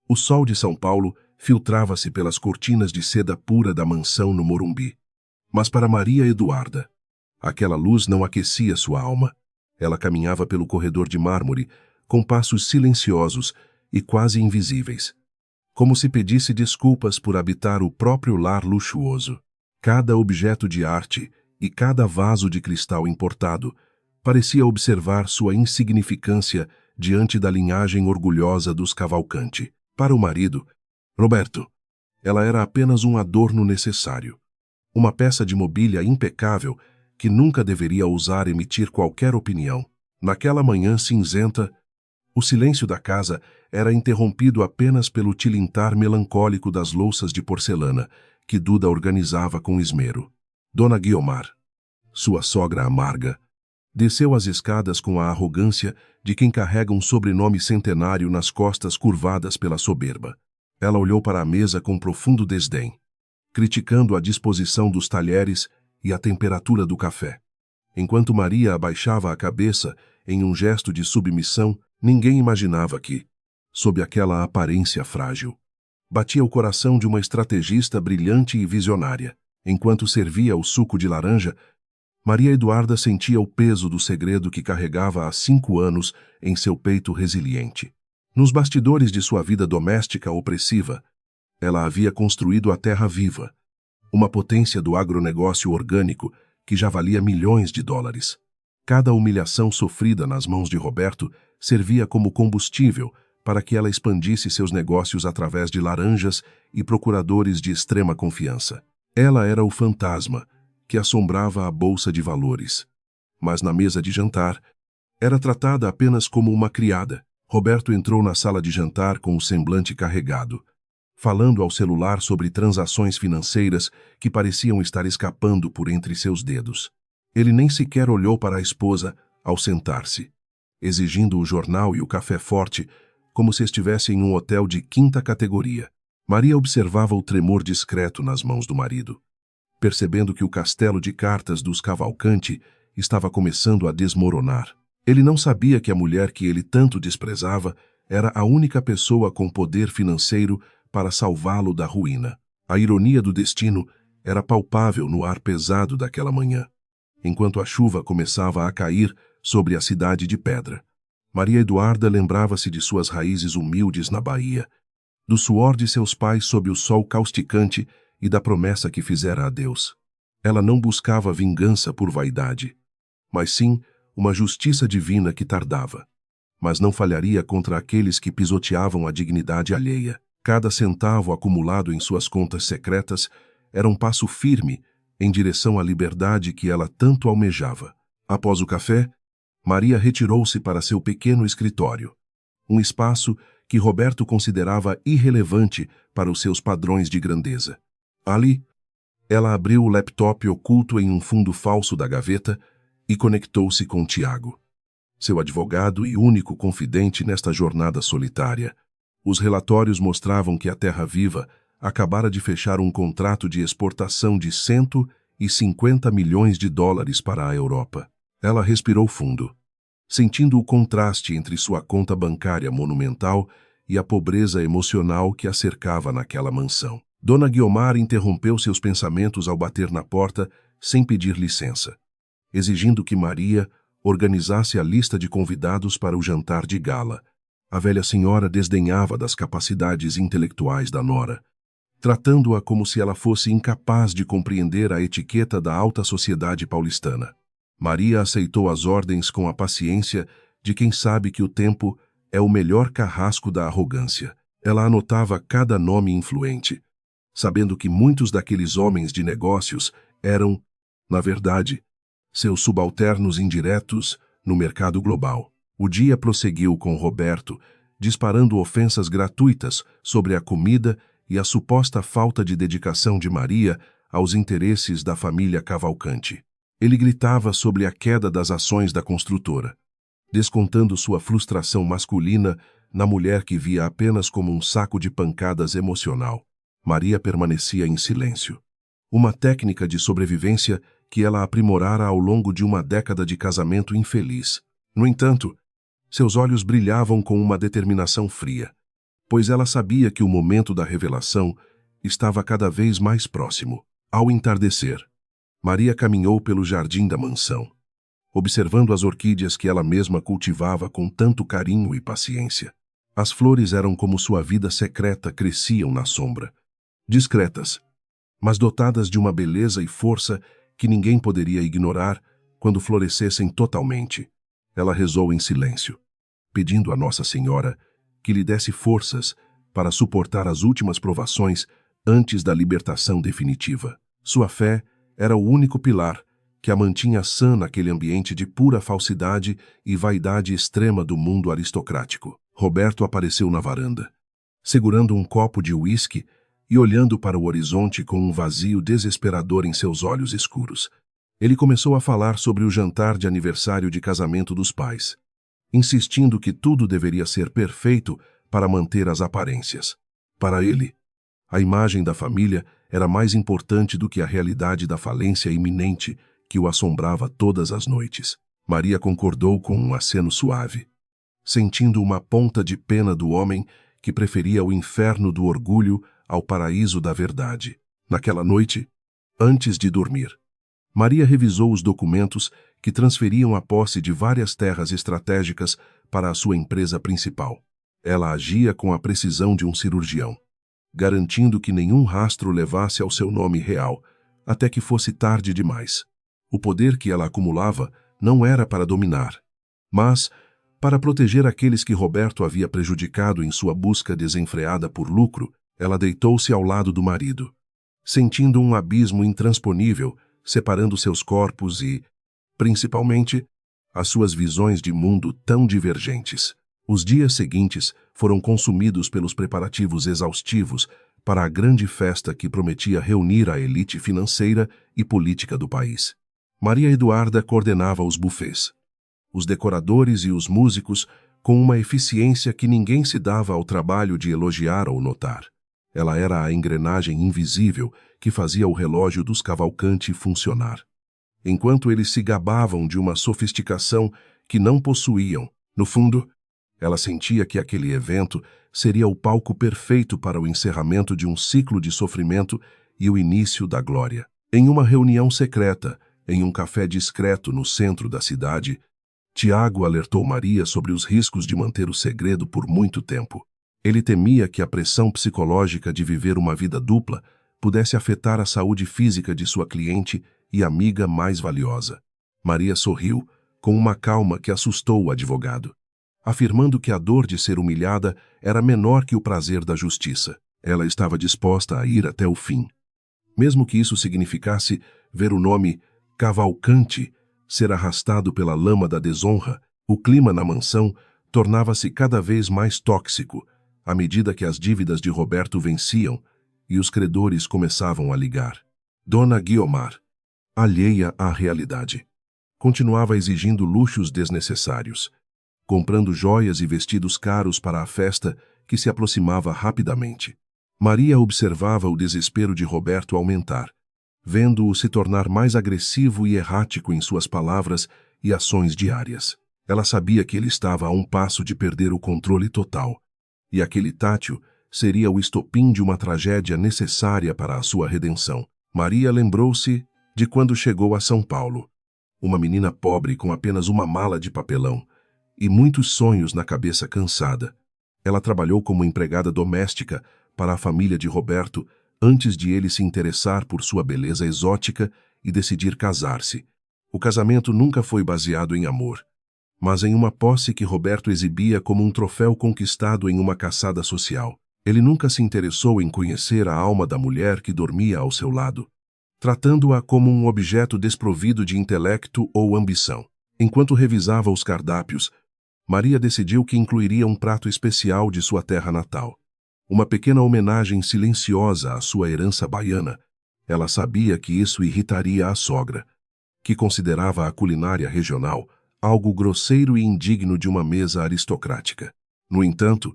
O sol de São Paulo filtrava-se pelas cortinas de seda pura da mansão no Morumbi. Mas para Maria Eduarda, aquela luz não aquecia sua alma. Ela caminhava pelo corredor de mármore, com passos silenciosos e quase invisíveis, como se pedisse desculpas por habitar o próprio lar luxuoso. Cada objeto de arte e cada vaso de cristal importado parecia observar sua insignificância diante da linhagem orgulhosa dos Cavalcanti. Para o marido, Roberto, ela era apenas um adorno necessário, uma peça de mobília impecável que nunca deveria ousar emitir qualquer opinião. Naquela manhã cinzenta, o silêncio da casa era interrompido apenas pelo tilintar melancólico das louças de porcelana que Duda organizava com esmero. Dona Guiomar, sua sogra amarga, desceu as escadas com a arrogância de quem carrega um sobrenome centenário nas costas curvadas pela soberba. Ela olhou para a mesa com profundo desdém, criticando a disposição dos talheres e a temperatura do café. Enquanto Maria abaixava a cabeça em um gesto de submissão, ninguém imaginava que, sob aquela aparência frágil, batia o coração de uma estrategista brilhante e visionária. Enquanto servia o suco de laranja, Maria Eduarda sentia o peso do segredo que carregava há 5 anos em seu peito resiliente. Nos bastidores de sua vida doméstica opressiva, ela havia construído a Terra Viva, uma potência do agronegócio orgânico que já valia milhões de dólares. Cada humilhação sofrida nas mãos de Roberto servia como combustível para que ela expandisse seus negócios através de laranjas e procuradores de extrema confiança. Ela era o fantasma que assombrava a bolsa de valores. Mas na mesa de jantar, era tratada apenas como uma criada. Roberto entrou na sala de jantar com o semblante carregado, falando ao celular sobre transações financeiras que pareciam estar escapando por entre seus dedos. Ele nem sequer olhou para a esposa ao sentar-se, exigindo o jornal e o café forte, como se estivesse em um hotel de 5ª categoria. Maria observava o tremor discreto nas mãos do marido, percebendo que o castelo de cartas dos Cavalcanti estava começando a desmoronar. Ele não sabia que a mulher que ele tanto desprezava era a única pessoa com poder financeiro para salvá-lo da ruína. A ironia do destino era palpável no ar pesado daquela manhã, enquanto a chuva começava a cair sobre a cidade de pedra. Maria Eduarda lembrava-se de suas raízes humildes na Bahia, do suor de seus pais sob o sol causticante e da promessa que fizera a Deus. Ela não buscava vingança por vaidade, mas sim uma justiça divina que tardava, mas não falharia contra aqueles que pisoteavam a dignidade alheia. Cada centavo acumulado em suas contas secretas era um passo firme em direção à liberdade que ela tanto almejava. Após o café, Maria retirou-se para seu pequeno escritório, um espaço que Roberto considerava irrelevante para os seus padrões de grandeza. Ali, ela abriu o laptop oculto em um fundo falso da gaveta e conectou-se com Tiago, seu advogado e único confidente nesta jornada solitária. Os relatórios mostravam que a Terra Viva acabara de fechar um contrato de exportação de 150 milhões de dólares para a Europa. Ela respirou fundo, sentindo o contraste entre sua conta bancária monumental e a pobreza emocional que a cercava naquela mansão. Dona Guiomar interrompeu seus pensamentos ao bater na porta sem pedir licença, exigindo que Maria organizasse a lista de convidados para o jantar de gala. A velha senhora desdenhava das capacidades intelectuais da nora, tratando-a como se ela fosse incapaz de compreender a etiqueta da alta sociedade paulistana. Maria aceitou as ordens com a paciência de quem sabe que o tempo é o melhor carrasco da arrogância. Ela anotava cada nome influente, sabendo que muitos daqueles homens de negócios eram, na verdade, seus subalternos indiretos no mercado global. O dia prosseguiu com Roberto, disparando ofensas gratuitas sobre a comida e a suposta falta de dedicação de Maria aos interesses da família Cavalcanti. Ele gritava sobre a queda das ações da construtora, descontando sua frustração masculina na mulher que via apenas como um saco de pancadas emocional. Maria permanecia em silêncio, uma técnica de sobrevivência que ela aprimorara ao longo de uma década de casamento infeliz. No entanto, seus olhos brilhavam com uma determinação fria, pois ela sabia que o momento da revelação estava cada vez mais próximo. Ao entardecer, Maria caminhou pelo jardim da mansão, observando as orquídeas que ela mesma cultivava com tanto carinho e paciência. As flores eram como sua vida secreta, cresciam na sombra, discretas, mas dotadas de uma beleza e força que ninguém poderia ignorar quando florescessem totalmente. Ela rezou em silêncio, pedindo a Nossa Senhora que lhe desse forças para suportar as últimas provações antes da libertação definitiva. Sua fé era o único pilar que a mantinha sã naquele ambiente de pura falsidade e vaidade extrema do mundo aristocrático. Roberto apareceu na varanda, segurando um copo de uísque e olhando para o horizonte com um vazio desesperador em seus olhos escuros. Ele começou a falar sobre o jantar de aniversário de casamento dos pais, insistindo que tudo deveria ser perfeito para manter as aparências. Para ele, a imagem da família era mais importante do que a realidade da falência iminente que o assombrava todas as noites. Maria concordou com um aceno suave, sentindo uma ponta de pena do homem que preferia o inferno do orgulho ao paraíso da verdade. Naquela noite, antes de dormir, Maria revisou os documentos que transferiam a posse de várias terras estratégicas para a sua empresa principal. Ela agia com a precisão de um cirurgião, garantindo que nenhum rastro levasse ao seu nome real, até que fosse tarde demais. O poder que ela acumulava não era para dominar, mas para proteger aqueles que Roberto havia prejudicado em sua busca desenfreada por lucro. Ela deitou-se ao lado do marido, sentindo um abismo intransponível separando seus corpos e, principalmente, as suas visões de mundo tão divergentes. Os dias seguintes foram consumidos pelos preparativos exaustivos para a grande festa que prometia reunir a elite financeira e política do país. Maria Eduarda coordenava os buffets, os decoradores e os músicos com uma eficiência que ninguém se dava ao trabalho de elogiar ou notar. Ela era a engrenagem invisível que fazia o relógio dos Cavalcanti funcionar. Enquanto eles se gabavam de uma sofisticação que não possuíam, no fundo, ela sentia que aquele evento seria o palco perfeito para o encerramento de um ciclo de sofrimento e o início da glória. Em uma reunião secreta, em um café discreto no centro da cidade, Tiago alertou Maria sobre os riscos de manter o segredo por muito tempo. Ele temia que a pressão psicológica de viver uma vida dupla pudesse afetar a saúde física de sua cliente e amiga mais valiosa. Maria sorriu, com uma calma que assustou o advogado, afirmando que a dor de ser humilhada era menor que o prazer da justiça. Ela estava disposta a ir até o fim, mesmo que isso significasse ver o nome Cavalcanti ser arrastado pela lama da desonra. O clima na mansão tornava-se cada vez mais tóxico, à medida que as dívidas de Roberto venciam e os credores começavam a ligar. Dona Guiomar, alheia à realidade, continuava exigindo luxos desnecessários, comprando joias e vestidos caros para a festa que se aproximava rapidamente. Maria observava o desespero de Roberto aumentar, vendo-o se tornar mais agressivo e errático em suas palavras e ações diárias. Ela sabia que ele estava a um passo de perder o controle total, e aquele Tátio seria o estopim de uma tragédia necessária para a sua redenção. Maria lembrou-se de quando chegou a São Paulo, uma menina pobre com apenas uma mala de papelão e muitos sonhos na cabeça cansada. Ela trabalhou como empregada doméstica para a família de Roberto antes de ele se interessar por sua beleza exótica e decidir casar-se. O casamento nunca foi baseado em amor, mas em uma posse que Roberto exibia como um troféu conquistado em uma caçada social. Ele nunca se interessou em conhecer a alma da mulher que dormia ao seu lado, tratando-a como um objeto desprovido de intelecto ou ambição. Enquanto revisava os cardápios, Maria decidiu que incluiria um prato especial de sua terra natal, uma pequena homenagem silenciosa à sua herança baiana. Ela sabia que isso irritaria a sogra, que considerava a culinária regional algo grosseiro e indigno de uma mesa aristocrática. No entanto,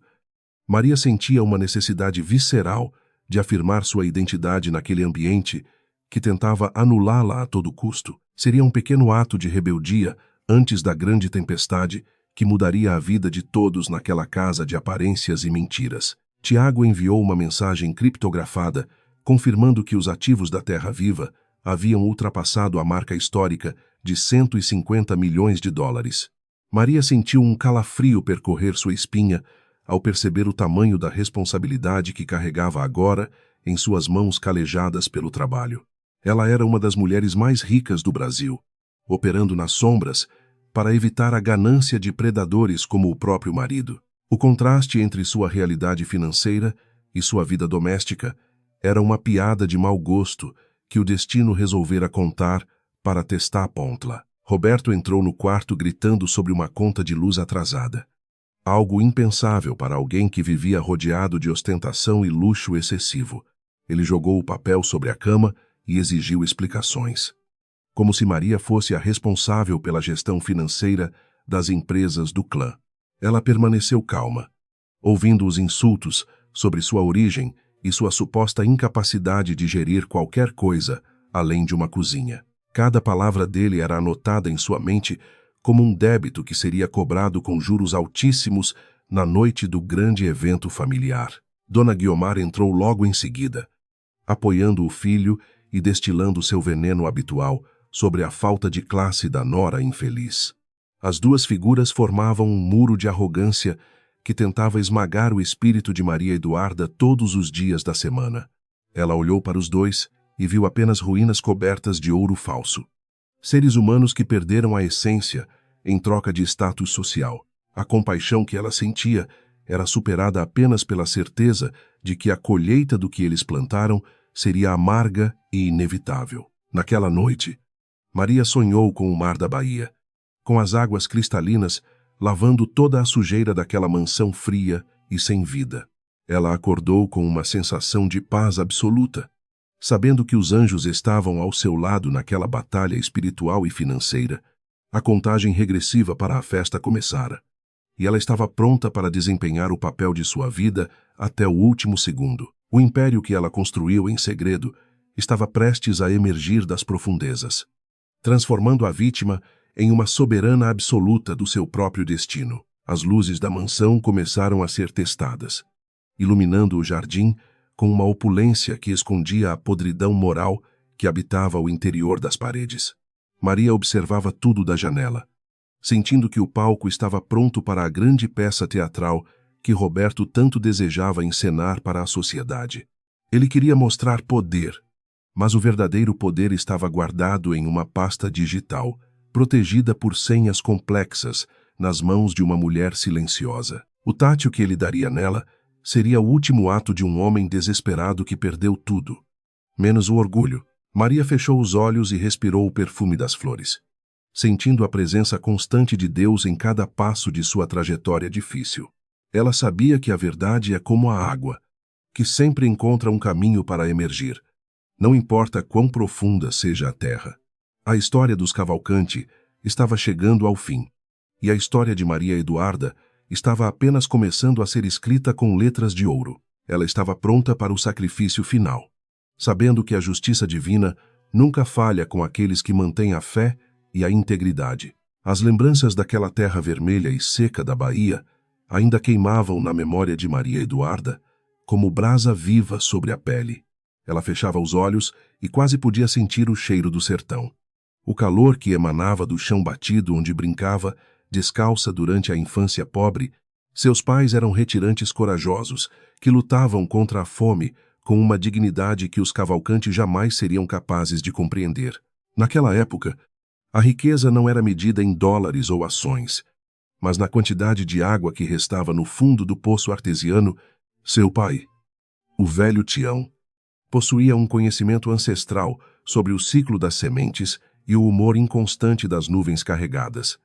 Maria sentia uma necessidade visceral de afirmar sua identidade naquele ambiente que tentava anulá-la a todo custo. Seria um pequeno ato de rebeldia antes da grande tempestade que mudaria a vida de todos naquela casa de aparências e mentiras. Tiago enviou uma mensagem criptografada, confirmando que os ativos da Terra Viva haviam ultrapassado a marca histórica de 150 milhões de dólares. Maria sentiu um calafrio percorrer sua espinha ao perceber o tamanho da responsabilidade que carregava agora em suas mãos calejadas pelo trabalho. Ela era uma das mulheres mais ricas do Brasil, operando nas sombras para evitar a ganância de predadores como o próprio marido. O contraste entre sua realidade financeira e sua vida doméstica era uma piada de mau gosto que o destino resolvera contar para testar a Pontla. Roberto entrou no quarto gritando sobre uma conta de luz atrasada. Algo impensável para alguém que vivia rodeado de ostentação e luxo excessivo. Ele jogou o papel sobre a cama e exigiu explicações. Como se Maria fosse a responsável pela gestão financeira das empresas do clã. Ela permaneceu calma, ouvindo os insultos sobre sua origem e sua suposta incapacidade de gerir qualquer coisa além de uma cozinha. Cada palavra dele era anotada em sua mente como um débito que seria cobrado com juros altíssimos na noite do grande evento familiar. Dona Guiomar entrou logo em seguida, apoiando o filho e destilando seu veneno habitual sobre a falta de classe da nora infeliz. As duas figuras formavam um muro de arrogância que tentava esmagar o espírito de Maria Eduarda todos os dias da semana. Ela olhou para os dois e viu apenas ruínas cobertas de ouro falso. Seres humanos que perderam a essência em troca de status social. A compaixão que ela sentia era superada apenas pela certeza de que a colheita do que eles plantaram seria amarga e inevitável. Naquela noite, Maria sonhou com o mar da Bahia, com as águas cristalinas lavando toda a sujeira daquela mansão fria e sem vida. Ela acordou com uma sensação de paz absoluta, sabendo que os anjos estavam ao seu lado naquela batalha espiritual e financeira. A contagem regressiva para a festa começara, e ela estava pronta para desempenhar o papel de sua vida até o último segundo. O império que ela construiu em segredo estava prestes a emergir das profundezas, transformando a vítima em uma soberana absoluta do seu próprio destino. As luzes da mansão começaram a ser testadas, iluminando o jardim com uma opulência que escondia a podridão moral que habitava o interior das paredes. Maria observava tudo da janela, sentindo que o palco estava pronto para a grande peça teatral que Roberto tanto desejava encenar para a sociedade. Ele queria mostrar poder, mas o verdadeiro poder estava guardado em uma pasta digital, protegida por senhas complexas, nas mãos de uma mulher silenciosa. O tátil que ele daria nela seria o último ato de um homem desesperado que perdeu tudo, menos o orgulho. Maria fechou os olhos e respirou o perfume das flores, sentindo a presença constante de Deus em cada passo de sua trajetória difícil. Ela sabia que a verdade é como a água, que sempre encontra um caminho para emergir, não importa quão profunda seja a terra. A história dos Cavalcanti estava chegando ao fim, e a história de Maria Eduarda estava apenas começando a ser escrita com letras de ouro. Ela estava pronta para o sacrifício final, sabendo que a justiça divina nunca falha com aqueles que mantêm a fé e a integridade. As lembranças daquela terra vermelha e seca da Bahia ainda queimavam na memória de Maria Eduarda como brasa viva sobre a pele. Ela fechava os olhos e quase podia sentir o cheiro do sertão. O calor que emanava do chão batido onde brincava, descalça durante a infância pobre. Seus pais eram retirantes corajosos, que lutavam contra a fome com uma dignidade que os Cavalcanti jamais seriam capazes de compreender. Naquela época, a riqueza não era medida em dólares ou ações, mas na quantidade de água que restava no fundo do poço artesiano. Seu pai, o velho Tião, possuía um conhecimento ancestral sobre o ciclo das sementes e o humor inconstante das nuvens carregadas.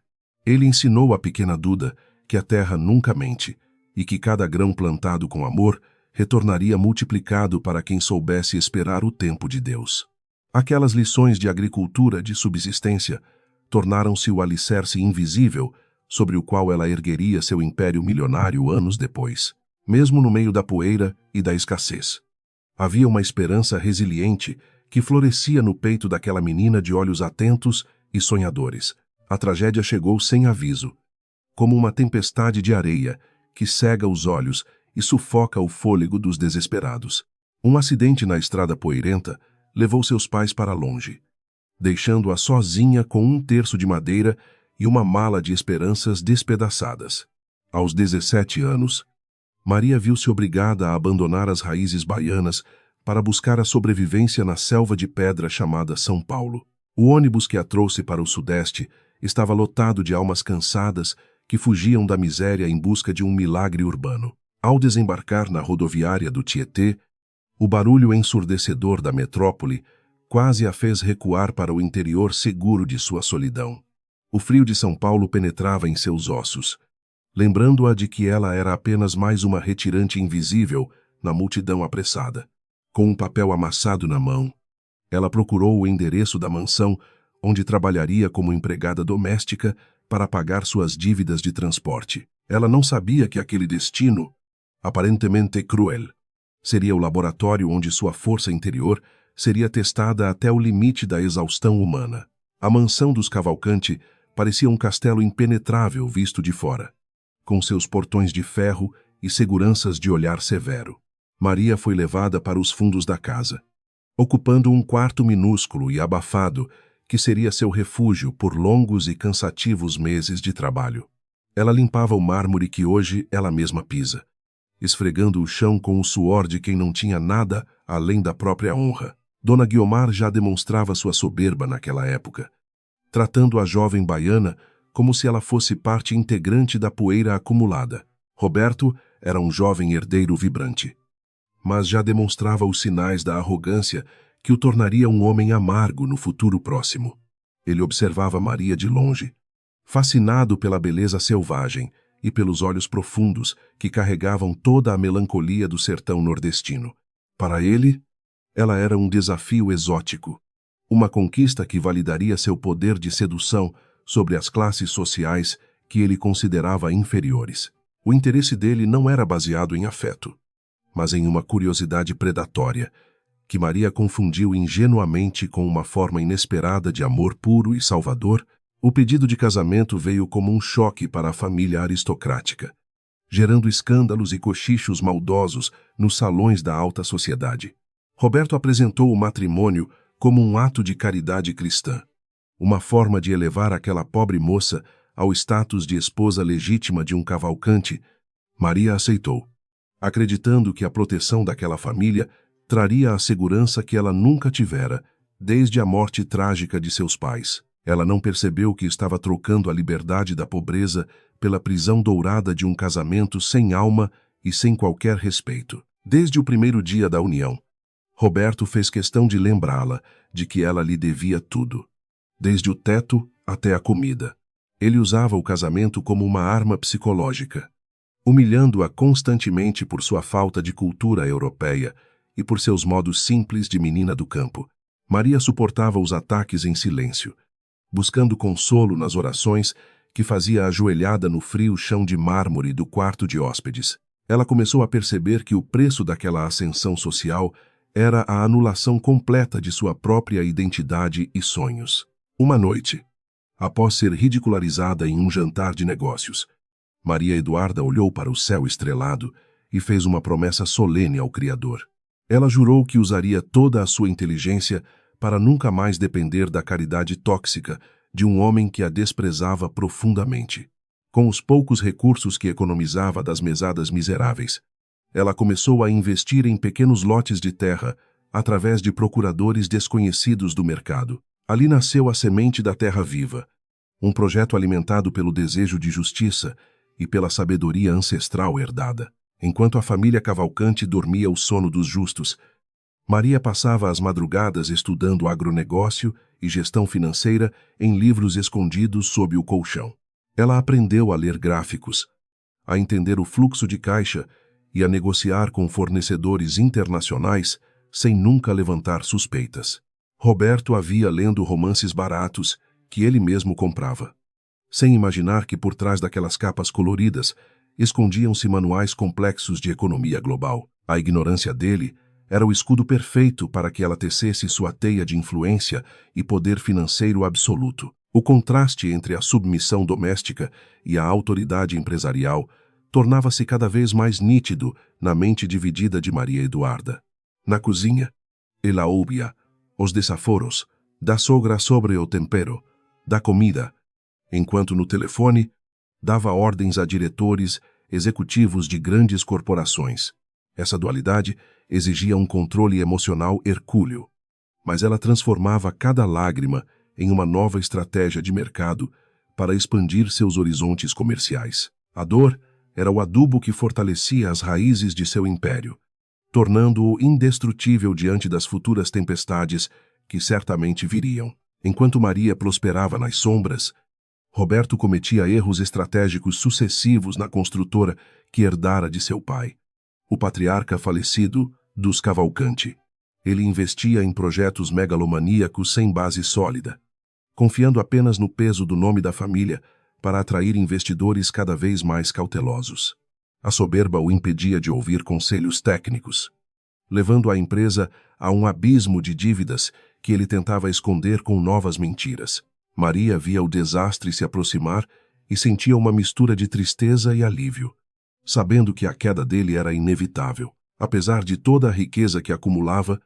Ele ensinou à pequena Duda que a terra nunca mente e que cada grão plantado com amor retornaria multiplicado para quem soubesse esperar o tempo de Deus. Aquelas lições de agricultura de subsistência tornaram-se o alicerce invisível sobre o qual ela ergueria seu império milionário anos depois. Mesmo no meio da poeira e da escassez, havia uma esperança resiliente que florescia no peito daquela menina de olhos atentos e sonhadores. A tragédia chegou sem aviso, como uma tempestade de areia que cega os olhos e sufoca o fôlego dos desesperados. Um acidente na estrada poeirenta levou seus pais para longe, deixando-a sozinha com um terço de madeira e uma mala de esperanças despedaçadas. Aos 17 anos, Maria viu-se obrigada a abandonar as raízes baianas para buscar a sobrevivência na selva de pedra chamada São Paulo. O ônibus que a trouxe para o Sudeste estava lotado de almas cansadas que fugiam da miséria em busca de um milagre urbano. Ao desembarcar na rodoviária do Tietê, o barulho ensurdecedor da metrópole quase a fez recuar para o interior seguro de sua solidão. O frio de São Paulo penetrava em seus ossos, lembrando-a de que ela era apenas mais uma retirante invisível na multidão apressada. Com um papel amassado na mão, ela procurou o endereço da mansão onde trabalharia como empregada doméstica para pagar suas dívidas de transporte. Ela não sabia que aquele destino, aparentemente cruel, seria o laboratório onde sua força interior seria testada até o limite da exaustão humana. A mansão dos Cavalcanti parecia um castelo impenetrável visto de fora, com seus portões de ferro e seguranças de olhar severo. Maria foi levada para os fundos da casa, ocupando um quarto minúsculo e abafado que seria seu refúgio por longos e cansativos meses de trabalho. Ela limpava o mármore que hoje ela mesma pisa, esfregando o chão com o suor de quem não tinha nada além da própria honra. Dona Guiomar já demonstrava sua soberba naquela época, tratando a jovem baiana como se ela fosse parte integrante da poeira acumulada. Roberto era um jovem herdeiro vibrante, mas já demonstrava os sinais da arrogância que o tornaria um homem amargo no futuro próximo. Ele observava Maria de longe, fascinado pela beleza selvagem e pelos olhos profundos que carregavam toda a melancolia do sertão nordestino. Para ele, ela era um desafio exótico, uma conquista que validaria seu poder de sedução sobre as classes sociais que ele considerava inferiores. O interesse dele não era baseado em afeto, mas em uma curiosidade predatória, que Maria confundiu ingenuamente com uma forma inesperada de amor puro e salvador. O pedido de casamento veio como um choque para a família aristocrática, gerando escândalos e cochichos maldosos nos salões da alta sociedade. Roberto apresentou o matrimônio como um ato de caridade cristã, uma forma de elevar aquela pobre moça ao status de esposa legítima de um Cavalcanti. Maria aceitou, acreditando que a proteção daquela família traria a segurança que ela nunca tivera desde a morte trágica de seus pais. Ela não percebeu que estava trocando a liberdade da pobreza pela prisão dourada de um casamento sem alma e sem qualquer respeito. Desde o primeiro dia da união, Roberto fez questão de lembrá-la de que ela lhe devia tudo, desde o teto até a comida. Ele usava o casamento como uma arma psicológica, humilhando-a constantemente por sua falta de cultura europeia e por seus modos simples de menina do campo. Maria suportava os ataques em silêncio, buscando consolo nas orações que fazia ajoelhada no frio chão de mármore do quarto de hóspedes. Ela começou a perceber que o preço daquela ascensão social era a anulação completa de sua própria identidade e sonhos. Uma noite, após ser ridicularizada em um jantar de negócios, Maria Eduarda olhou para o céu estrelado e fez uma promessa solene ao Criador. Ela jurou que usaria toda a sua inteligência para nunca mais depender da caridade tóxica de um homem que a desprezava profundamente. Com os poucos recursos que economizava das mesadas miseráveis, ela começou a investir em pequenos lotes de terra através de procuradores desconhecidos do mercado. Ali nasceu a semente da terra viva, um projeto alimentado pelo desejo de justiça e pela sabedoria ancestral herdada. Enquanto a família Cavalcanti dormia o sono dos justos, Maria passava as madrugadas estudando agronegócio e gestão financeira em livros escondidos sob o colchão. Ela aprendeu a ler gráficos, a entender o fluxo de caixa e a negociar com fornecedores internacionais sem nunca levantar suspeitas. Roberto a via lendo romances baratos que ele mesmo comprava, sem imaginar que por trás daquelas capas coloridas escondiam-se manuais complexos de economia global. A ignorância dele era o escudo perfeito para que ela tecesse sua teia de influência e poder financeiro absoluto. O contraste entre a submissão doméstica e a autoridade empresarial tornava-se cada vez mais nítido na mente dividida de Maria Eduarda. Na cozinha, ela ouvia os desaforos da sogra sobre o tempero da comida, enquanto no telefone dava ordens a diretores executivos de grandes corporações. Essa dualidade exigia um controle emocional hercúleo, mas ela transformava cada lágrima em uma nova estratégia de mercado para expandir seus horizontes comerciais. A dor era o adubo que fortalecia as raízes de seu império, tornando-o indestrutível diante das futuras tempestades que certamente viriam. Enquanto Maria prosperava nas sombras, Roberto cometia erros estratégicos sucessivos na construtora que herdara de seu pai, o patriarca falecido dos Cavalcanti. Ele investia em projetos megalomaníacos sem base sólida, confiando apenas no peso do nome da família para atrair investidores cada vez mais cautelosos. A soberba o impedia de ouvir conselhos técnicos, levando a empresa a um abismo de dívidas que ele tentava esconder com novas mentiras. Maria via o desastre se aproximar e sentia uma mistura de tristeza e alívio, sabendo que a queda dele era inevitável. Apesar de toda a riqueza que acumulava,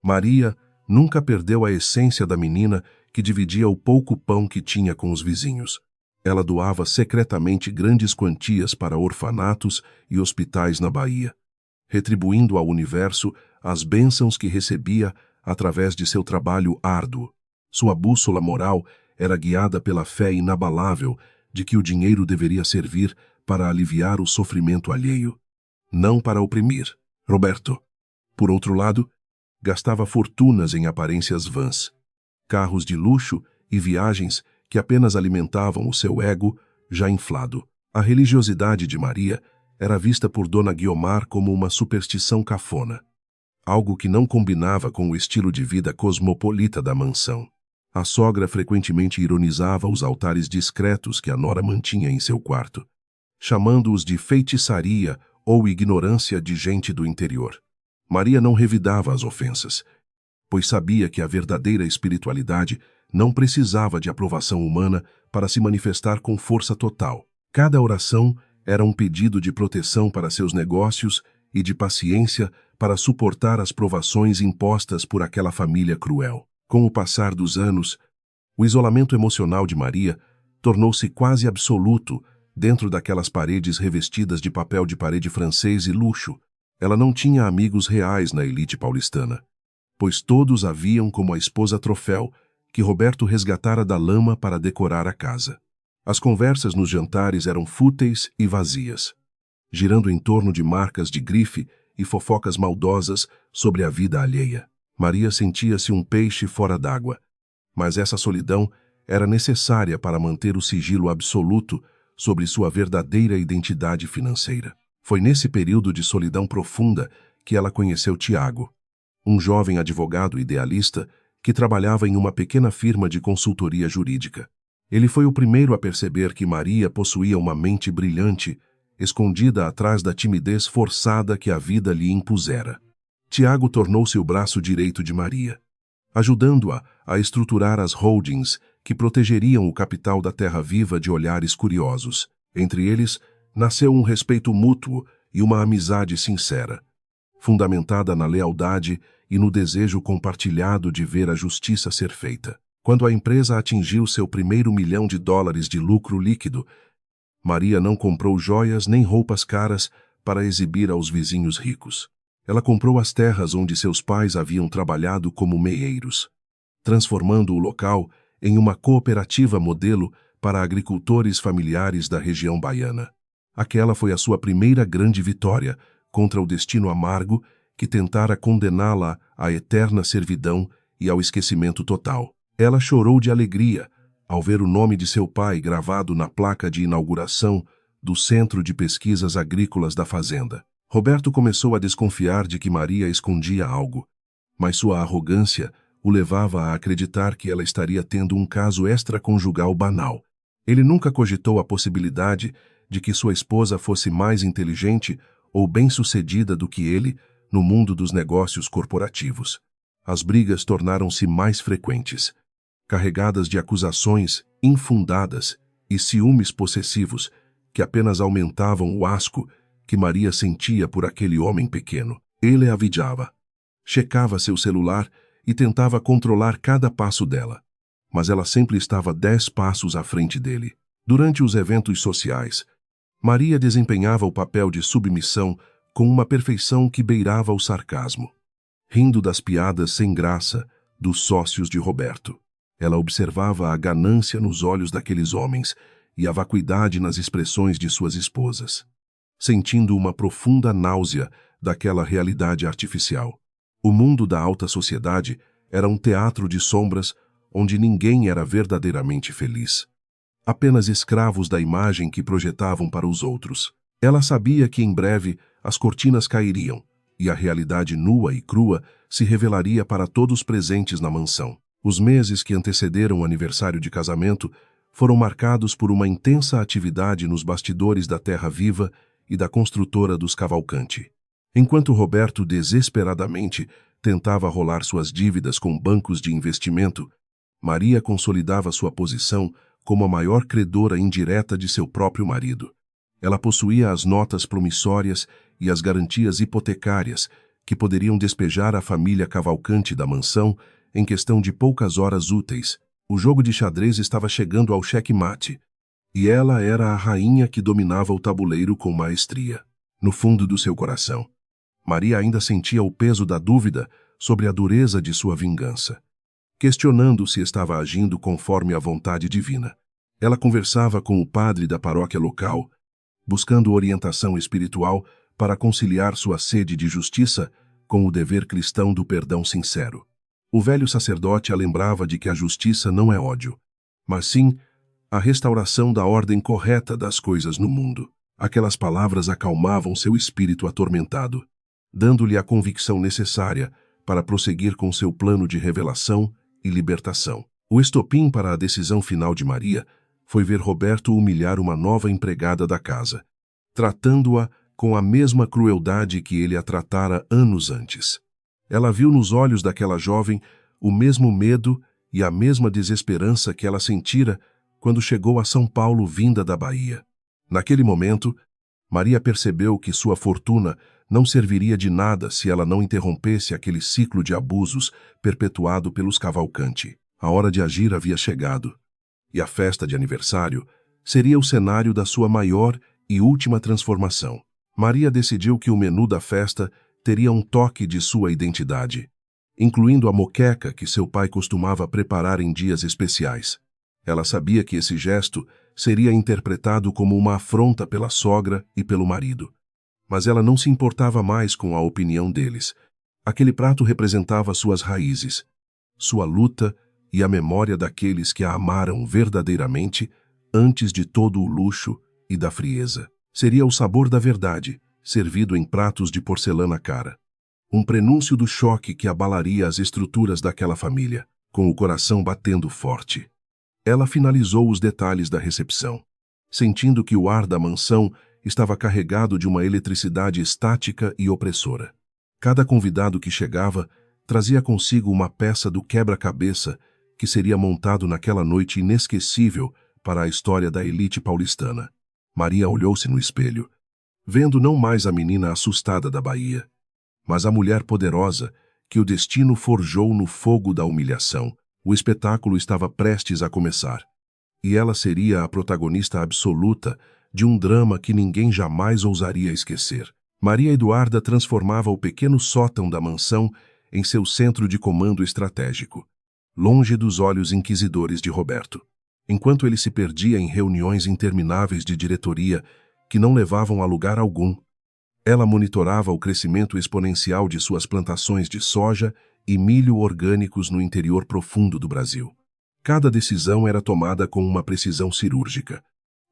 Maria nunca perdeu a essência da menina que dividia o pouco pão que tinha com os vizinhos. Ela doava secretamente grandes quantias para orfanatos e hospitais na Bahia, retribuindo ao universo as bênçãos que recebia através de seu trabalho árduo. Sua bússola moral era guiada pela fé inabalável de que o dinheiro deveria servir para aliviar o sofrimento alheio, não para oprimir. Roberto, por outro lado, gastava fortunas em aparências vãs, carros de luxo e viagens que apenas alimentavam o seu ego já inflado. A religiosidade de Maria era vista por Dona Guiomar como uma superstição cafona, algo que não combinava com o estilo de vida cosmopolita da mansão. A sogra frequentemente ironizava os altares discretos que a nora mantinha em seu quarto, chamando-os de feitiçaria ou ignorância de gente do interior. Maria não revidava as ofensas, pois sabia que a verdadeira espiritualidade não precisava de aprovação humana para se manifestar com força total. Cada oração era um pedido de proteção para seus negócios e de paciência para suportar as provações impostas por aquela família cruel. Com o passar dos anos, o isolamento emocional de Maria tornou-se quase absoluto dentro daquelas paredes revestidas de papel de parede francês e luxo. Ela não tinha amigos reais na elite paulistana, pois todos a viam como a esposa troféu que Roberto resgatara da lama para decorar a casa. As conversas nos jantares eram fúteis e vazias, girando em torno de marcas de grife e fofocas maldosas sobre a vida alheia. Maria sentia-se um peixe fora d'água, mas essa solidão era necessária para manter o sigilo absoluto sobre sua verdadeira identidade financeira. Foi nesse período de solidão profunda que ela conheceu Tiago, um jovem advogado idealista que trabalhava em uma pequena firma de consultoria jurídica. Ele foi o primeiro a perceber que Maria possuía uma mente brilhante, escondida atrás da timidez forçada que a vida lhe impusera. Tiago tornou-se o braço direito de Maria, ajudando-a a estruturar as holdings que protegeriam o capital da Terra Viva de olhares curiosos. Entre eles, nasceu um respeito mútuo e uma amizade sincera, fundamentada na lealdade e no desejo compartilhado de ver a justiça ser feita. Quando a empresa atingiu seu primeiro $1 milhão de lucro líquido, Maria não comprou joias nem roupas caras para exibir aos vizinhos ricos. Ela comprou as terras onde seus pais haviam trabalhado como meeiros, transformando o local em uma cooperativa modelo para agricultores familiares da região baiana. Aquela foi a sua primeira grande vitória contra o destino amargo que tentara condená-la à eterna servidão e ao esquecimento total. Ela chorou de alegria ao ver o nome de seu pai gravado na placa de inauguração do Centro de Pesquisas Agrícolas da Fazenda. Roberto começou a desconfiar de que Maria escondia algo, mas sua arrogância o levava a acreditar que ela estaria tendo um caso extraconjugal banal. Ele nunca cogitou a possibilidade de que sua esposa fosse mais inteligente ou bem-sucedida do que ele no mundo dos negócios corporativos. As brigas tornaram-se mais frequentes, carregadas de acusações infundadas e ciúmes possessivos que apenas aumentavam o asco que Maria sentia por aquele homem pequeno. Ele a vigiava. Checava seu celular e tentava controlar cada passo dela, mas ela sempre estava 10 passos à frente dele. Durante os eventos sociais, Maria desempenhava o papel de submissão com uma perfeição que beirava o sarcasmo, rindo das piadas sem graça dos sócios de Roberto. Ela observava a ganância nos olhos daqueles homens e a vacuidade nas expressões de suas esposas, sentindo uma profunda náusea daquela realidade artificial. O mundo da alta sociedade era um teatro de sombras onde ninguém era verdadeiramente feliz. Apenas escravos da imagem que projetavam para os outros. Ela sabia que em breve as cortinas cairiam e a realidade nua e crua se revelaria para todos presentes na mansão. Os meses que antecederam o aniversário de casamento foram marcados por uma intensa atividade nos bastidores da Terra Viva e da construtora dos Cavalcanti. Enquanto Roberto desesperadamente tentava rolar suas dívidas com bancos de investimento, Maria consolidava sua posição como a maior credora indireta de seu próprio marido. Ela possuía as notas promissórias e as garantias hipotecárias que poderiam despejar a família Cavalcanti da mansão em questão de poucas horas úteis. O jogo de xadrez estava chegando ao xeque-mate, e ela era a rainha que dominava o tabuleiro com maestria. No fundo do seu coração, Maria ainda sentia o peso da dúvida sobre a dureza de sua vingança, questionando se estava agindo conforme a vontade divina. Ela conversava com o padre da paróquia local, buscando orientação espiritual para conciliar sua sede de justiça com o dever cristão do perdão sincero. O velho sacerdote a lembrava de que a justiça não é ódio, mas sim a restauração da ordem correta das coisas no mundo. Aquelas palavras acalmavam seu espírito atormentado, dando-lhe a convicção necessária para prosseguir com seu plano de revelação e libertação. O estopim para a decisão final de Maria foi ver Roberto humilhar uma nova empregada da casa, tratando-a com a mesma crueldade que ele a tratara anos antes. Ela viu nos olhos daquela jovem o mesmo medo e a mesma desesperança que ela sentira quando chegou a São Paulo vinda da Bahia. Naquele momento, Maria percebeu que sua fortuna não serviria de nada se ela não interrompesse aquele ciclo de abusos perpetuado pelos Cavalcanti. A hora de agir havia chegado, e a festa de aniversário seria o cenário da sua maior e última transformação. Maria decidiu que o menu da festa teria um toque de sua identidade, incluindo a moqueca que seu pai costumava preparar em dias especiais. Ela sabia que esse gesto seria interpretado como uma afronta pela sogra e pelo marido. Mas ela não se importava mais com a opinião deles. Aquele prato representava suas raízes, sua luta e a memória daqueles que a amaram verdadeiramente antes de todo o luxo e da frieza. Seria o sabor da verdade, servido em pratos de porcelana cara. Um prenúncio do choque que abalaria as estruturas daquela família, com o coração batendo forte. Ela finalizou os detalhes da recepção, sentindo que o ar da mansão estava carregado de uma eletricidade estática e opressora. Cada convidado que chegava trazia consigo uma peça do quebra-cabeça que seria montado naquela noite inesquecível para a história da elite paulistana. Maria olhou-se no espelho, vendo não mais a menina assustada da Bahia, mas a mulher poderosa que o destino forjou no fogo da humilhação. O espetáculo estava prestes a começar, e ela seria a protagonista absoluta de um drama que ninguém jamais ousaria esquecer. Maria Eduarda transformava o pequeno sótão da mansão em seu centro de comando estratégico, longe dos olhos inquisidores de Roberto. Enquanto ele se perdia em reuniões intermináveis de diretoria que não levavam a lugar algum, ela monitorava o crescimento exponencial de suas plantações de soja e milho orgânicos no interior profundo do Brasil. Cada decisão era tomada com uma precisão cirúrgica,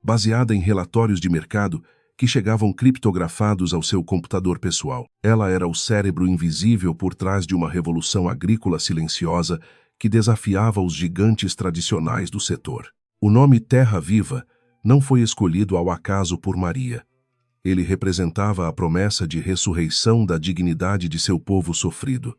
baseada em relatórios de mercado que chegavam criptografados ao seu computador pessoal. Ela era o cérebro invisível por trás de uma revolução agrícola silenciosa que desafiava os gigantes tradicionais do setor. O nome Terra Viva não foi escolhido ao acaso por Maria. Ele representava a promessa de ressurreição da dignidade de seu povo sofrido.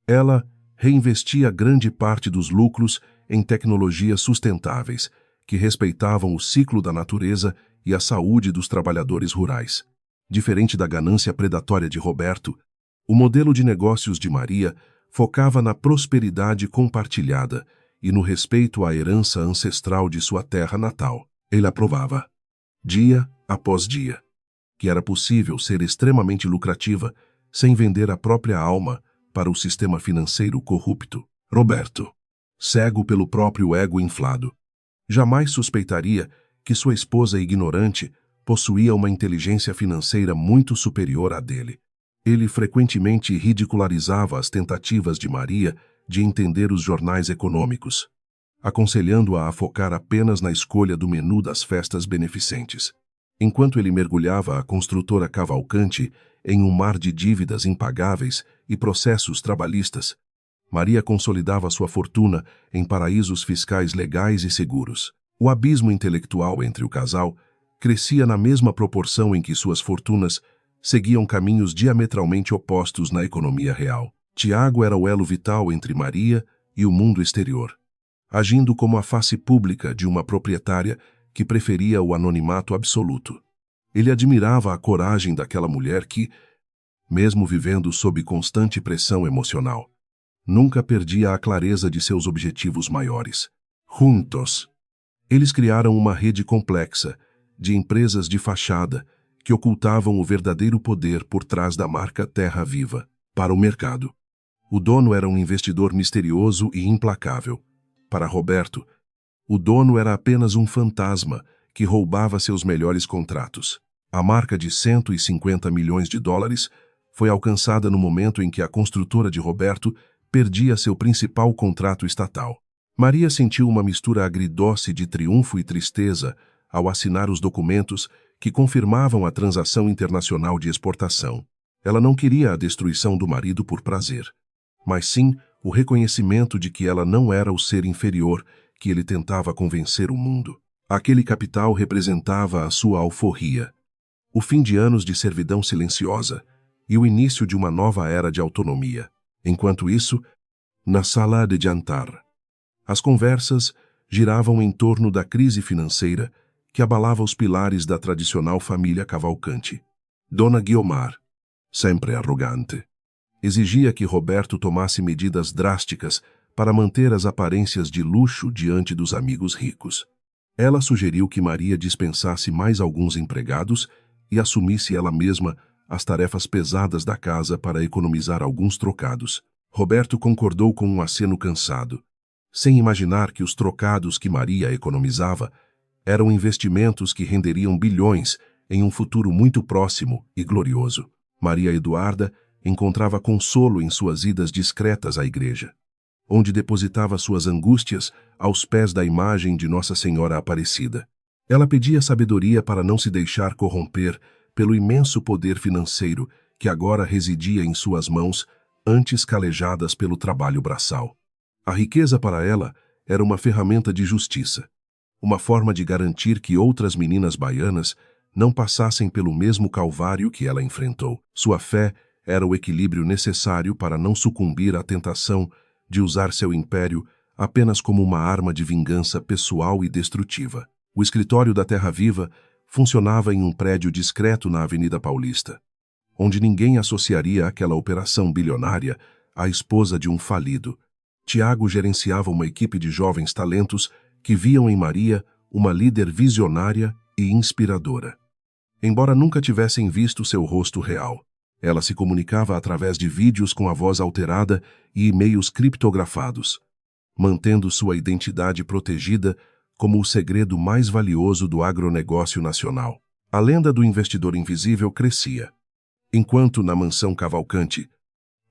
Ela reinvestia grande parte dos lucros em tecnologias sustentáveis, que respeitavam o ciclo da natureza e a saúde dos trabalhadores rurais. Diferente da ganância predatória de Roberto, o modelo de negócios de Maria focava na prosperidade compartilhada e no respeito à herança ancestral de sua terra natal. Ele aprovava, dia após dia, que era possível ser extremamente lucrativa sem vender a própria alma para o sistema financeiro corrupto. Roberto, cego pelo próprio ego inflado, jamais suspeitaria que sua esposa ignorante possuía uma inteligência financeira muito superior à dele. Ele frequentemente ridicularizava as tentativas de Maria de entender os jornais econômicos, aconselhando-a a focar apenas na escolha do menu das festas beneficentes. Enquanto ele mergulhava a construtora Cavalcante em um mar de dívidas impagáveis e processos trabalhistas, Maria consolidava sua fortuna em paraísos fiscais legais e seguros. O abismo intelectual entre o casal crescia na mesma proporção em que suas fortunas seguiam caminhos diametralmente opostos na economia real. Tiago era o elo vital entre Maria e o mundo exterior, agindo como a face pública de uma proprietária que preferia o anonimato absoluto. Ele admirava a coragem daquela mulher que, mesmo vivendo sob constante pressão emocional, nunca perdia a clareza de seus objetivos maiores. Juntos, eles criaram uma rede complexa de empresas de fachada que ocultavam o verdadeiro poder por trás da marca Terra Viva. Para o mercado, o dono era um investidor misterioso e implacável. Para Roberto, o dono era apenas um fantasma que roubava seus melhores contratos. A marca de 150 milhões de dólares foi alcançada no momento em que a construtora de Roberto perdia seu principal contrato estatal. Maria sentiu uma mistura agridoce de triunfo e tristeza ao assinar os documentos que confirmavam a transação internacional de exportação. Ela não queria a destruição do marido por prazer, mas sim o reconhecimento de que ela não era o ser inferior que ele tentava convencer o mundo. Aquele capital representava a sua alforria, o fim de anos de servidão silenciosa e o início de uma nova era de autonomia. Enquanto isso, na sala de jantar, as conversas giravam em torno da crise financeira que abalava os pilares da tradicional família Cavalcante. Dona Guiomar, sempre arrogante, exigia que Roberto tomasse medidas drásticas para manter as aparências de luxo diante dos amigos ricos. Ela sugeriu que Maria dispensasse mais alguns empregados e assumisse ela mesma as tarefas pesadas da casa para economizar alguns trocados. Roberto concordou com um aceno cansado, sem imaginar que os trocados que Maria economizava eram investimentos que renderiam bilhões em um futuro muito próximo e glorioso. Maria Eduarda encontrava consolo em suas idas discretas à igreja, onde depositava suas angústias aos pés da imagem de Nossa Senhora Aparecida. Ela pedia sabedoria para não se deixar corromper pelo imenso poder financeiro que agora residia em suas mãos, antes calejadas pelo trabalho braçal. A riqueza para ela era uma ferramenta de justiça, uma forma de garantir que outras meninas baianas não passassem pelo mesmo calvário que ela enfrentou. Sua fé era o equilíbrio necessário para não sucumbir à tentação de usar seu império apenas como uma arma de vingança pessoal e destrutiva. O escritório da Terra Viva funcionava em um prédio discreto na Avenida Paulista, onde ninguém associaria aquela operação bilionária à esposa de um falido. Tiago gerenciava uma equipe de jovens talentos que viam em Maria uma líder visionária e inspiradora. Embora nunca tivessem visto seu rosto real, ela se comunicava através de vídeos com a voz alterada e e-mails criptografados, mantendo sua identidade protegida como o segredo mais valioso do agronegócio nacional. A lenda do investidor invisível crescia, enquanto na mansão Cavalcante,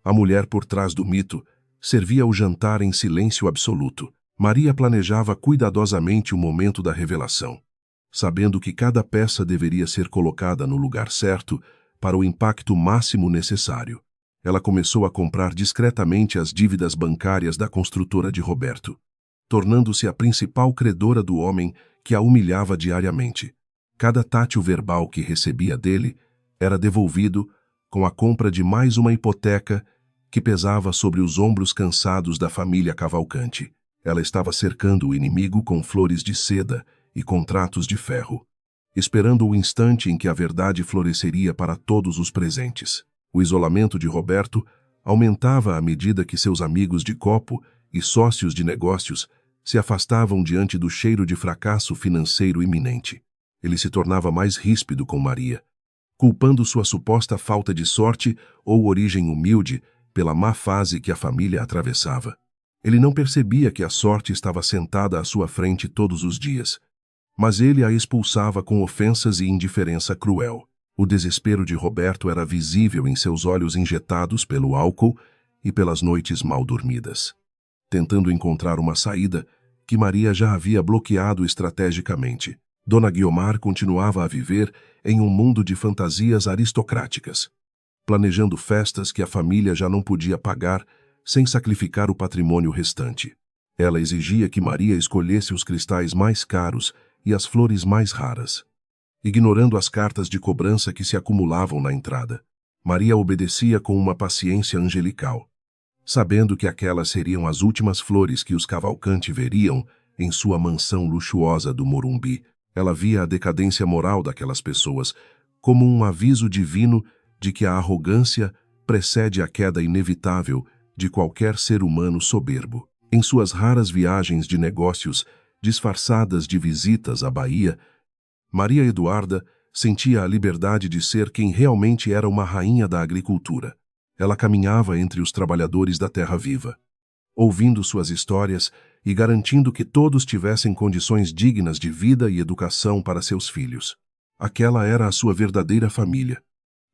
a mulher por trás do mito servia o jantar em silêncio absoluto. Maria planejava cuidadosamente o momento da revelação, sabendo que cada peça deveria ser colocada no lugar certo para o impacto máximo necessário. Ela começou a comprar discretamente as dívidas bancárias da construtora de Roberto, tornando-se a principal credora do homem que a humilhava diariamente. Cada tátil verbal que recebia dele era devolvido com a compra de mais uma hipoteca que pesava sobre os ombros cansados da família Cavalcante. Ela estava cercando o inimigo com flores de seda e contratos de ferro, esperando o instante em que a verdade floresceria para todos os presentes. O isolamento de Roberto aumentava à medida que seus amigos de copo e sócios de negócios se afastavam diante do cheiro de fracasso financeiro iminente. Ele se tornava mais ríspido com Maria, culpando sua suposta falta de sorte ou origem humilde pela má fase que a família atravessava. Ele não percebia que a sorte estava sentada à sua frente todos os dias, mas ele a expulsava com ofensas e indiferença cruel. O desespero de Roberto era visível em seus olhos injetados pelo álcool e pelas noites mal dormidas. Tentando encontrar uma saída que Maria já havia bloqueado estrategicamente, Dona Guiomar continuava a viver em um mundo de fantasias aristocráticas, planejando festas que a família já não podia pagar sem sacrificar o patrimônio restante. Ela exigia que Maria escolhesse os cristais mais caros e as flores mais raras. Ignorando as cartas de cobrança que se acumulavam na entrada, Maria obedecia com uma paciência angelical, sabendo que aquelas seriam as últimas flores que os Cavalcanti veriam em sua mansão luxuosa do Morumbi. Ela via a decadência moral daquelas pessoas como um aviso divino de que a arrogância precede a queda inevitável de qualquer ser humano soberbo. Em suas raras viagens de negócios, disfarçadas de visitas à Bahia, Maria Eduarda sentia a liberdade de ser quem realmente era uma rainha da agricultura. Ela caminhava entre os trabalhadores da terra viva, ouvindo suas histórias e garantindo que todos tivessem condições dignas de vida e educação para seus filhos. Aquela era a sua verdadeira família.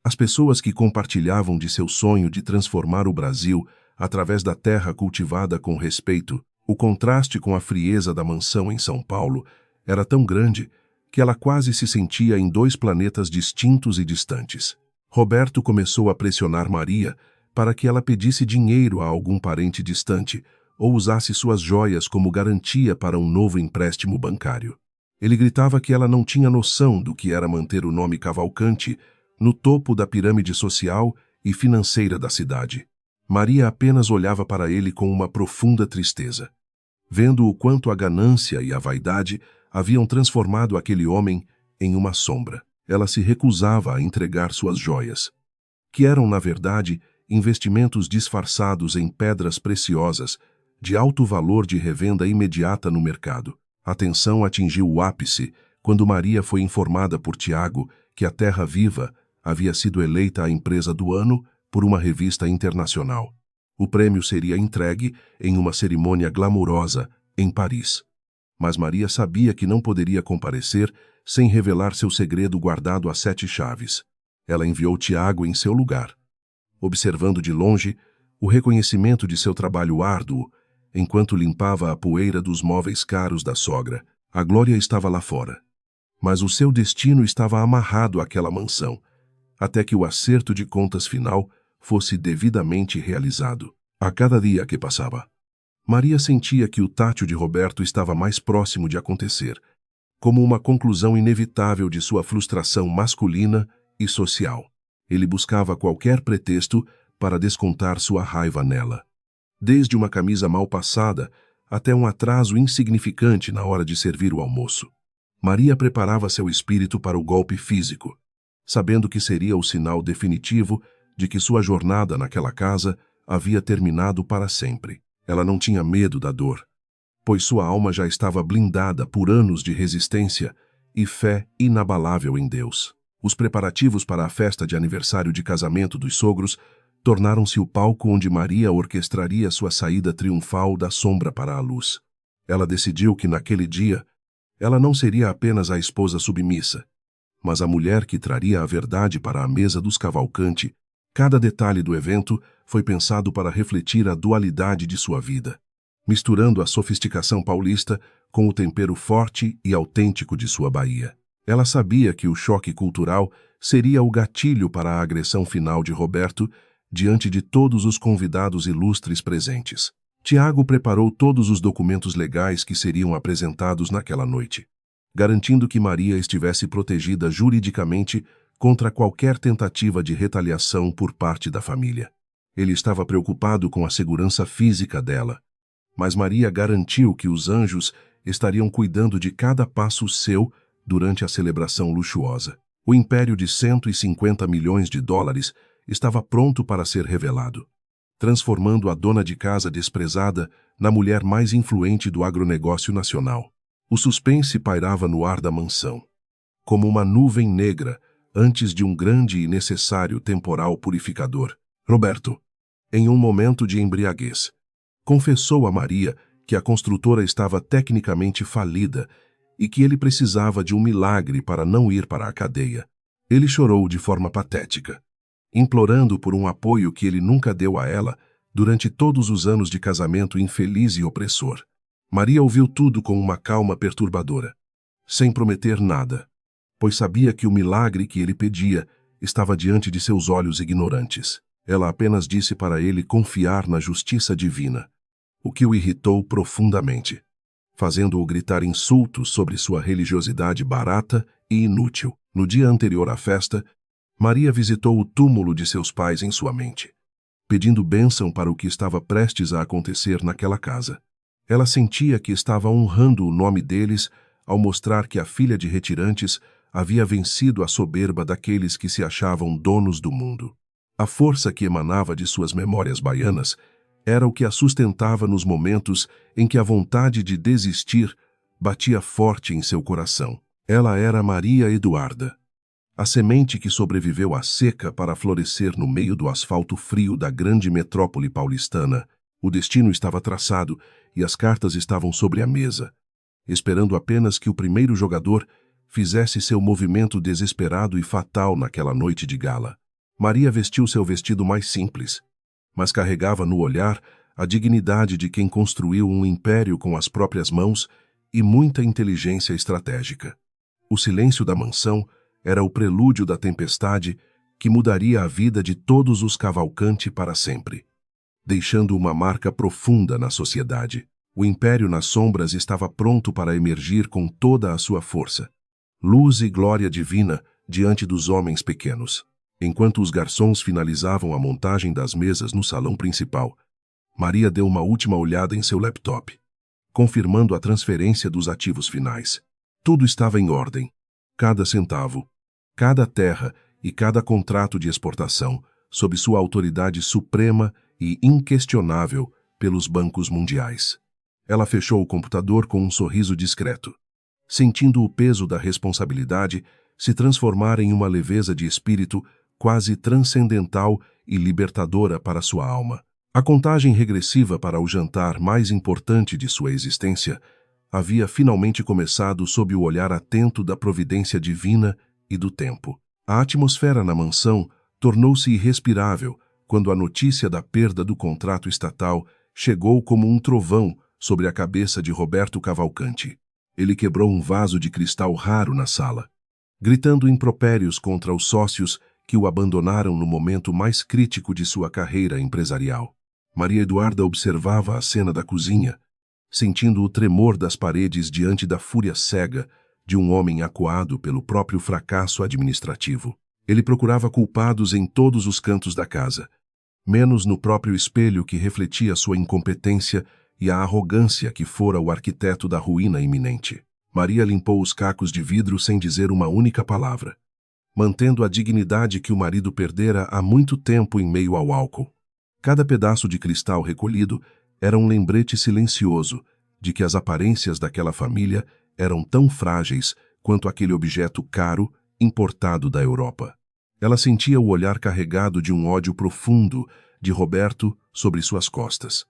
As pessoas que compartilhavam de seu sonho de transformar o Brasil através da terra cultivada com respeito. O contraste com a frieza da mansão em São Paulo era tão grande que ela quase se sentia em dois planetas distintos e distantes. Roberto começou a pressionar Maria para que ela pedisse dinheiro a algum parente distante ou usasse suas joias como garantia para um novo empréstimo bancário. Ele gritava que ela não tinha noção do que era manter o nome Cavalcanti no topo da pirâmide social e financeira da cidade. Maria apenas olhava para ele com uma profunda tristeza, vendo o quanto a ganância e a vaidade haviam transformado aquele homem em uma sombra. Ela se recusava a entregar suas joias, que eram, na verdade, investimentos disfarçados em pedras preciosas de alto valor de revenda imediata no mercado. A tensão atingiu o ápice quando Maria foi informada por Tiago que a Terra Viva havia sido eleita a empresa do ano por uma revista internacional. O prêmio seria entregue em uma cerimônia glamurosa em Paris. Mas Maria sabia que não poderia comparecer sem revelar seu segredo guardado a 7 chaves. Ela enviou Tiago em seu lugar, observando de longe o reconhecimento de seu trabalho árduo, enquanto limpava a poeira dos móveis caros da sogra. A glória estava lá fora, mas o seu destino estava amarrado àquela mansão, até que o acerto de contas final fosse devidamente realizado. A cada dia que passava, Maria sentia que o tátil de Roberto estava mais próximo de acontecer, como uma conclusão inevitável de sua frustração masculina e social. Ele buscava qualquer pretexto para descontar sua raiva nela. Desde uma camisa mal passada até um atraso insignificante na hora de servir o almoço. Maria preparava seu espírito para o golpe físico, sabendo que seria o sinal definitivo de que sua jornada naquela casa havia terminado para sempre. Ela não tinha medo da dor, pois sua alma já estava blindada por anos de resistência e fé inabalável em Deus. Os preparativos para a festa de aniversário de casamento dos sogros tornaram-se o palco onde Maria orquestraria sua saída triunfal da sombra para a luz. Ela decidiu que naquele dia ela não seria apenas a esposa submissa, mas a mulher que traria a verdade para a mesa dos Cavalcanti. Cada detalhe do evento foi pensado para refletir a dualidade de sua vida, misturando a sofisticação paulista com o tempero forte e autêntico de sua Bahia. Ela sabia que o choque cultural seria o gatilho para a agressão final de Roberto diante de todos os convidados ilustres presentes. Tiago preparou todos os documentos legais que seriam apresentados naquela noite, garantindo que Maria estivesse protegida juridicamente contra qualquer tentativa de retaliação por parte da família. Ele estava preocupado com a segurança física dela, mas Maria garantiu que os anjos estariam cuidando de cada passo seu durante a celebração luxuosa. O império de 150 milhões de dólares estava pronto para ser revelado, transformando a dona de casa desprezada na mulher mais influente do agronegócio nacional. O suspense pairava no ar da mansão, como uma nuvem negra antes de um grande e necessário temporal purificador. Roberto, em um momento de embriaguez, confessou a Maria que a construtora estava tecnicamente falida e que ele precisava de um milagre para não ir para a cadeia. Ele chorou de forma patética, implorando por um apoio que ele nunca deu a ela durante todos os anos de casamento infeliz e opressor. Maria ouviu tudo com uma calma perturbadora, sem prometer nada, pois sabia que o milagre que ele pedia estava diante de seus olhos ignorantes. Ela apenas disse para ele confiar na justiça divina, o que o irritou profundamente, fazendo-o gritar insultos sobre sua religiosidade barata e inútil. No dia anterior à festa, Maria visitou o túmulo de seus pais em sua mente, pedindo bênção para o que estava prestes a acontecer naquela casa. Ela sentia que estava honrando o nome deles ao mostrar que a filha de retirantes havia vencido a soberba daqueles que se achavam donos do mundo. A força que emanava de suas memórias baianas era o que a sustentava nos momentos em que a vontade de desistir batia forte em seu coração. Ela era Maria Eduarda, a semente que sobreviveu à seca para florescer no meio do asfalto frio da grande metrópole paulistana. O destino estava traçado e as cartas estavam sobre a mesa, esperando apenas que o primeiro jogador fizesse seu movimento desesperado e fatal naquela noite de gala. Maria vestiu seu vestido mais simples, mas carregava no olhar a dignidade de quem construiu um império com as próprias mãos e muita inteligência estratégica. O silêncio da mansão era o prelúdio da tempestade que mudaria a vida de todos os Cavalcanti para sempre, deixando uma marca profunda na sociedade. O império nas sombras estava pronto para emergir com toda a sua força, luz e glória divina diante dos homens pequenos. Enquanto os garçons finalizavam a montagem das mesas no salão principal, Maria deu uma última olhada em seu laptop, confirmando a transferência dos ativos finais. Tudo estava em ordem. Cada centavo, cada terra e cada contrato de exportação sob sua autoridade suprema e inquestionável pelos bancos mundiais. Ela fechou o computador com um sorriso discreto, sentindo o peso da responsabilidade se transformar em uma leveza de espírito quase transcendental e libertadora para sua alma. A contagem regressiva para o jantar mais importante de sua existência havia finalmente começado sob o olhar atento da providência divina e do tempo. A atmosfera na mansão tornou-se irrespirável quando a notícia da perda do contrato estatal chegou como um trovão sobre a cabeça de Roberto Cavalcanti. Ele quebrou um vaso de cristal raro na sala, gritando impropérios contra os sócios que o abandonaram no momento mais crítico de sua carreira empresarial. Maria Eduarda observava a cena da cozinha, sentindo o tremor das paredes diante da fúria cega de um homem acuado pelo próprio fracasso administrativo. Ele procurava culpados em todos os cantos da casa, menos no próprio espelho que refletia sua incompetência e a arrogância que fora o arquiteto da ruína iminente. Maria limpou os cacos de vidro sem dizer uma única palavra, mantendo a dignidade que o marido perdera há muito tempo em meio ao álcool. Cada pedaço de cristal recolhido era um lembrete silencioso de que as aparências daquela família eram tão frágeis quanto aquele objeto caro importado da Europa. Ela sentia o olhar carregado de um ódio profundo de Roberto sobre suas costas,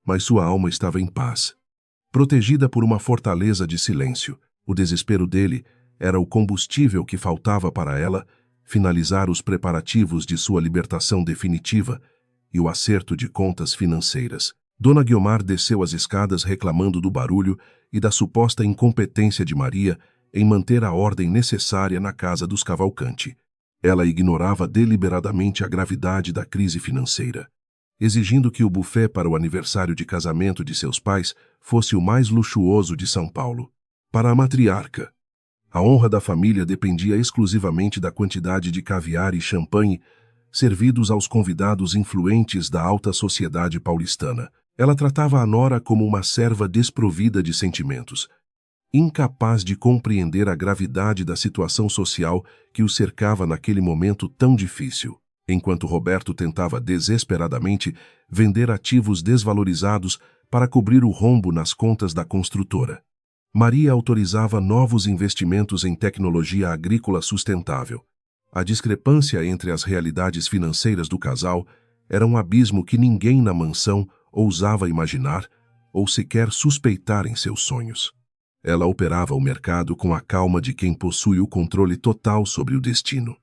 mas sua alma estava em paz, protegida por uma fortaleza de silêncio. O desespero dele era o combustível que faltava para ela finalizar os preparativos de sua libertação definitiva e o acerto de contas financeiras. Dona Guiomar desceu as escadas reclamando do barulho e da suposta incompetência de Maria em manter a ordem necessária na casa dos Cavalcanti. Ela ignorava deliberadamente a gravidade da crise financeira, exigindo que o buffet para o aniversário de casamento de seus pais fosse o mais luxuoso de São Paulo. Para a matriarca, a honra da família dependia exclusivamente da quantidade de caviar e champanhe servidos aos convidados influentes da alta sociedade paulistana. Ela tratava a nora como uma serva desprovida de sentimentos, incapaz de compreender a gravidade da situação social que o cercava naquele momento tão difícil. Enquanto Roberto tentava desesperadamente vender ativos desvalorizados para cobrir o rombo nas contas da construtora, Maria autorizava novos investimentos em tecnologia agrícola sustentável. A discrepância entre as realidades financeiras do casal era um abismo que ninguém na mansão ousava imaginar ou sequer suspeitar em seus sonhos. Ela operava o mercado com a calma de quem possui o controle total sobre o destino.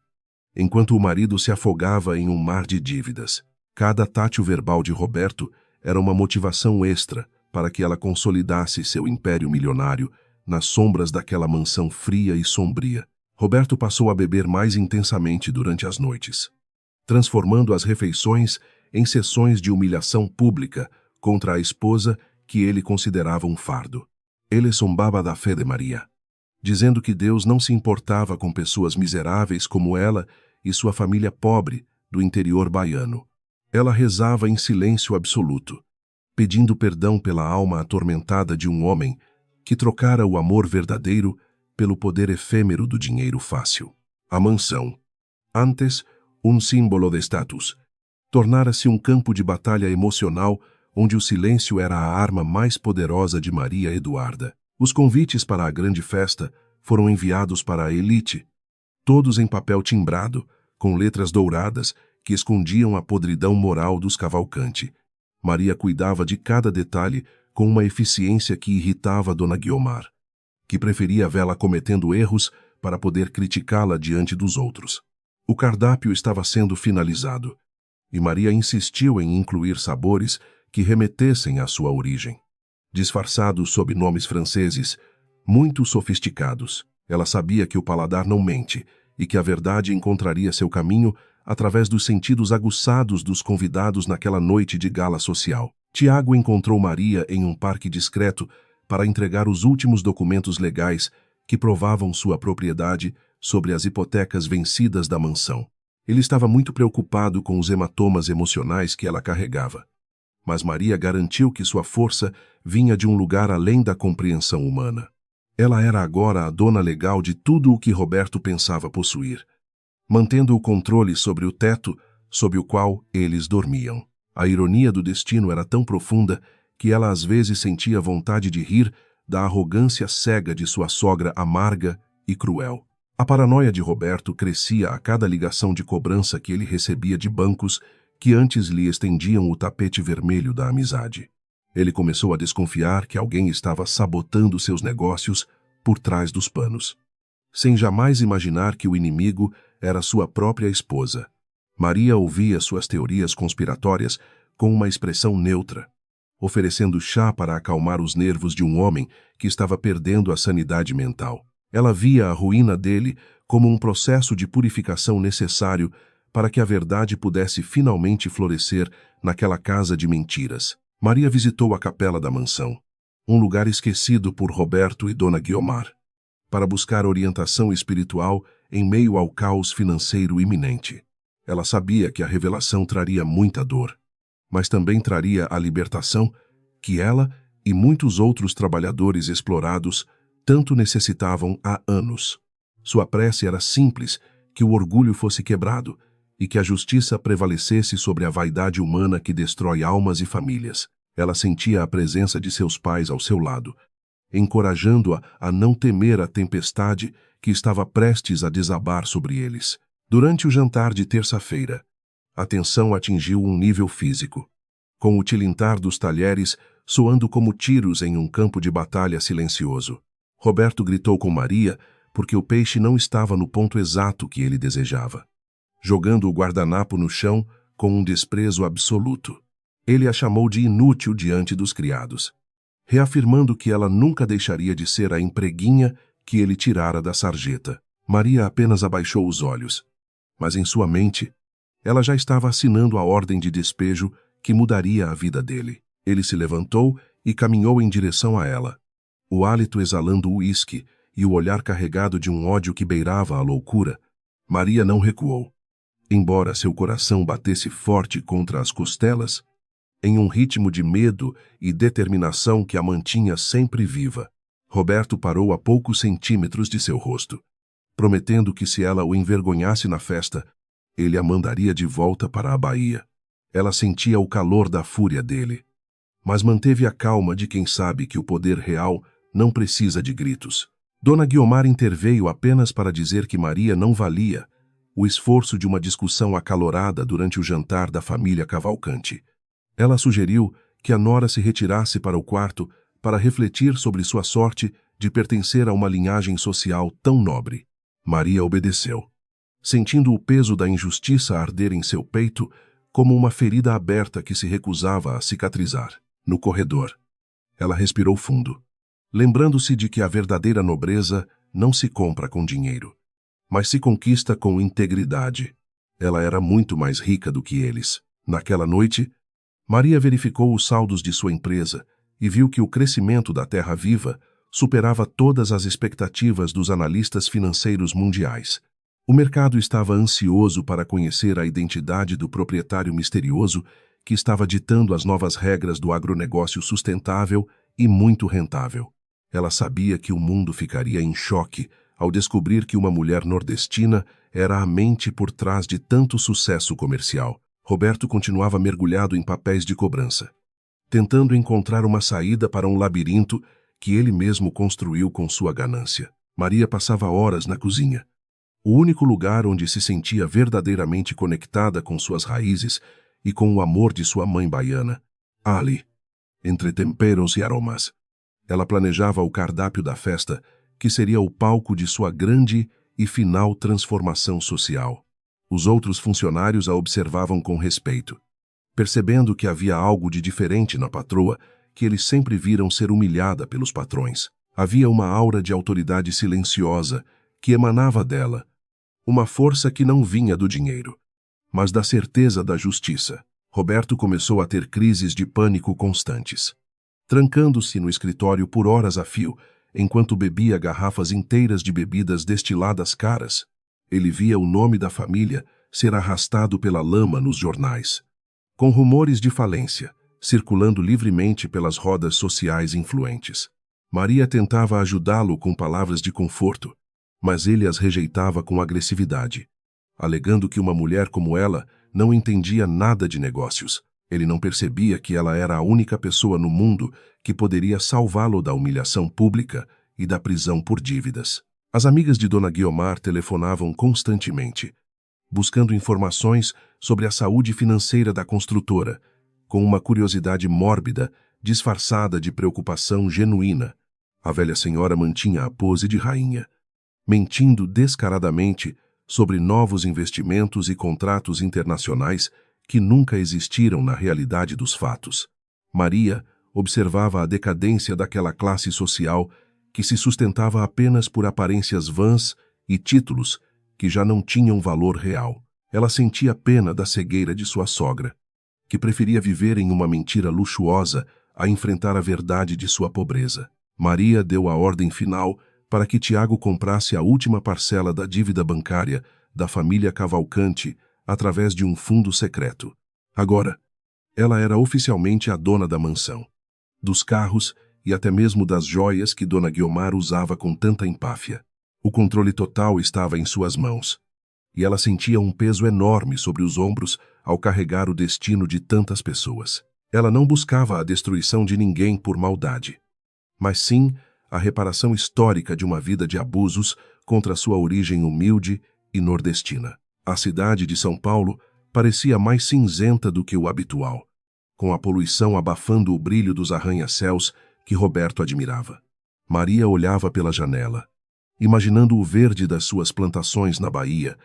Enquanto o marido se afogava em um mar de dívidas, cada tátil verbal de Roberto era uma motivação extra para que ela consolidasse seu império milionário nas sombras daquela mansão fria e sombria. Roberto passou a beber mais intensamente durante as noites, transformando as refeições em sessões de humilhação pública contra a esposa que ele considerava um fardo. Ele zombava da fé de Maria, dizendo que Deus não se importava com pessoas miseráveis como ela e sua família pobre do interior baiano. Ela rezava em silêncio absoluto, pedindo perdão pela alma atormentada de um homem que trocara o amor verdadeiro pelo poder efêmero do dinheiro fácil. A mansão, antes um símbolo de status, tornara-se um campo de batalha emocional onde o silêncio era a arma mais poderosa de Maria Eduarda. Os convites para a grande festa foram enviados para a elite, todos em papel timbrado, com letras douradas que escondiam a podridão moral dos Cavalcante. Maria cuidava de cada detalhe com uma eficiência que irritava Dona Guiomar, que preferia vê-la cometendo erros para poder criticá-la diante dos outros. O cardápio estava sendo finalizado, e Maria insistiu em incluir sabores que remetessem à sua origem. Disfarçados sob nomes franceses, muito sofisticados, ela sabia que o paladar não mente e que a verdade encontraria seu caminho através dos sentidos aguçados dos convidados naquela noite de gala social. Tiago encontrou Maria em um parque discreto para entregar os últimos documentos legais que provavam sua propriedade sobre as hipotecas vencidas da mansão. Ele estava muito preocupado com os hematomas emocionais que ela carregava. Mas Maria garantiu que sua força vinha de um lugar além da compreensão humana. Ela era agora a dona legal de tudo o que Roberto pensava possuir, mantendo o controle sobre o teto sob o qual eles dormiam. A ironia do destino era tão profunda que ela às vezes sentia vontade de rir da arrogância cega de sua sogra amarga e cruel. A paranoia de Roberto crescia a cada ligação de cobrança que ele recebia de bancos que antes lhe estendiam o tapete vermelho da amizade. Ele começou a desconfiar que alguém estava sabotando seus negócios por trás dos panos, sem jamais imaginar que o inimigo era sua própria esposa. Maria ouvia suas teorias conspiratórias com uma expressão neutra, oferecendo chá para acalmar os nervos de um homem que estava perdendo a sanidade mental. Ela via a ruína dele como um processo de purificação necessário para que a verdade pudesse finalmente florescer naquela casa de mentiras. Maria visitou a capela da mansão, um lugar esquecido por Roberto e Dona Guiomar, para buscar orientação espiritual em meio ao caos financeiro iminente. Ela sabia que a revelação traria muita dor, mas também traria a libertação que ela e muitos outros trabalhadores explorados tanto necessitavam há anos. Sua prece era simples: que o orgulho fosse quebrado e que a justiça prevalecesse sobre a vaidade humana que destrói almas e famílias. Ela sentia a presença de seus pais ao seu lado, encorajando-a a não temer a tempestade que estava prestes a desabar sobre eles. Durante o jantar de terça-feira, a tensão atingiu um nível físico, com o tilintar dos talheres soando como tiros em um campo de batalha silencioso. Roberto gritou com Maria porque o peixe não estava no ponto exato que ele desejava, jogando o guardanapo no chão com um desprezo absoluto. Ele a chamou de inútil diante dos criados, reafirmando que ela nunca deixaria de ser a empreguinha que ele tirara da sarjeta. Maria apenas abaixou os olhos, mas em sua mente, ela já estava assinando a ordem de despejo que mudaria a vida dele. Ele se levantou e caminhou em direção a ela, o hálito exalando uísque e o olhar carregado de um ódio que beirava a loucura. Maria não recuou, embora seu coração batesse forte contra as costelas, em um ritmo de medo e determinação que a mantinha sempre viva. Roberto parou a poucos centímetros de seu rosto, prometendo que se ela o envergonhasse na festa, ele a mandaria de volta para a Bahia. Ela sentia o calor da fúria dele, mas manteve a calma de quem sabe que o poder real não precisa de gritos. Dona Guiomar interveio apenas para dizer que Maria não valia o esforço de uma discussão acalorada durante o jantar da família Cavalcanti. Ela sugeriu que a nora se retirasse para o quarto para refletir sobre sua sorte de pertencer a uma linhagem social tão nobre. Maria obedeceu, sentindo o peso da injustiça arder em seu peito como uma ferida aberta que se recusava a cicatrizar. No corredor, ela respirou fundo, lembrando-se de que a verdadeira nobreza não se compra com dinheiro, mas se conquista com integridade. Ela era muito mais rica do que eles. Naquela noite, Maria verificou os saldos de sua empresa e viu que o crescimento da Terra Viva superava todas as expectativas dos analistas financeiros mundiais. O mercado estava ansioso para conhecer a identidade do proprietário misterioso que estava ditando as novas regras do agronegócio sustentável e muito rentável. Ela sabia que o mundo ficaria em choque ao descobrir que uma mulher nordestina era a mente por trás de tanto sucesso comercial. Roberto continuava mergulhado em papéis de cobrança, tentando encontrar uma saída para um labirinto que ele mesmo construiu com sua ganância. Maria passava horas na cozinha, o único lugar onde se sentia verdadeiramente conectada com suas raízes e com o amor de sua mãe baiana. Ali, entre temperos e aromas, ela planejava o cardápio da festa, que seria o palco de sua grande e final transformação social. Os outros funcionários a observavam com respeito, percebendo que havia algo de diferente na patroa, que eles sempre viram ser humilhada pelos patrões. Havia uma aura de autoridade silenciosa que emanava dela, uma força que não vinha do dinheiro, mas da certeza da justiça. Roberto começou a ter crises de pânico constantes, trancando-se no escritório por horas a fio, enquanto bebia garrafas inteiras de bebidas destiladas caras. Ele via o nome da família ser arrastado pela lama nos jornais, com rumores de falência circulando livremente pelas rodas sociais influentes. Maria tentava ajudá-lo com palavras de conforto, mas ele as rejeitava com agressividade, alegando que uma mulher como ela não entendia nada de negócios. Ele não percebia que ela era a única pessoa no mundo que poderia salvá-lo da humilhação pública e da prisão por dívidas. As amigas de Dona Guiomar telefonavam constantemente, buscando informações sobre a saúde financeira da construtora, com uma curiosidade mórbida, disfarçada de preocupação genuína. A velha senhora mantinha a pose de rainha, mentindo descaradamente sobre novos investimentos e contratos internacionais que nunca existiram na realidade dos fatos. Maria observava a decadência daquela classe social que se sustentava apenas por aparências vãs e títulos que já não tinham valor real. Ela sentia pena da cegueira de sua sogra, que preferia viver em uma mentira luxuosa a enfrentar a verdade de sua pobreza. Maria deu a ordem final para que Tiago comprasse a última parcela da dívida bancária da família Cavalcanti através de um fundo secreto. Agora, ela era oficialmente a dona da mansão, dos carros e até mesmo das joias que Dona Guiomar usava com tanta empáfia. O controle total estava em suas mãos, e ela sentia um peso enorme sobre os ombros ao carregar o destino de tantas pessoas. Ela não buscava a destruição de ninguém por maldade, mas sim a reparação histórica de uma vida de abusos contra sua origem humilde e nordestina. A cidade de São Paulo parecia mais cinzenta do que o habitual, com a poluição abafando o brilho dos arranha-céus que Roberto admirava. Maria olhava pela janela, imaginando o verde das suas plantações na Bahia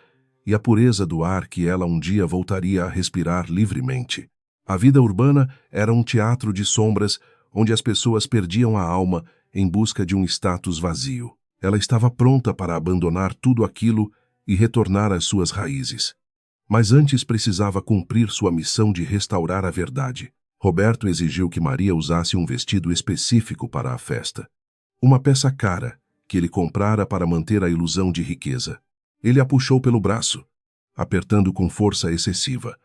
e a pureza do ar que ela um dia voltaria a respirar livremente. A vida urbana era um teatro de sombras onde as pessoas perdiam a alma em busca de um status vazio. Ela estava pronta para abandonar tudo aquilo e retornar às suas raízes. Mas antes precisava cumprir sua missão de restaurar a verdade. Roberto exigiu que Maria usasse um vestido específico para a festa, uma peça cara que ele comprara para manter a ilusão de riqueza. Ele a puxou pelo braço, apertando com força excessiva,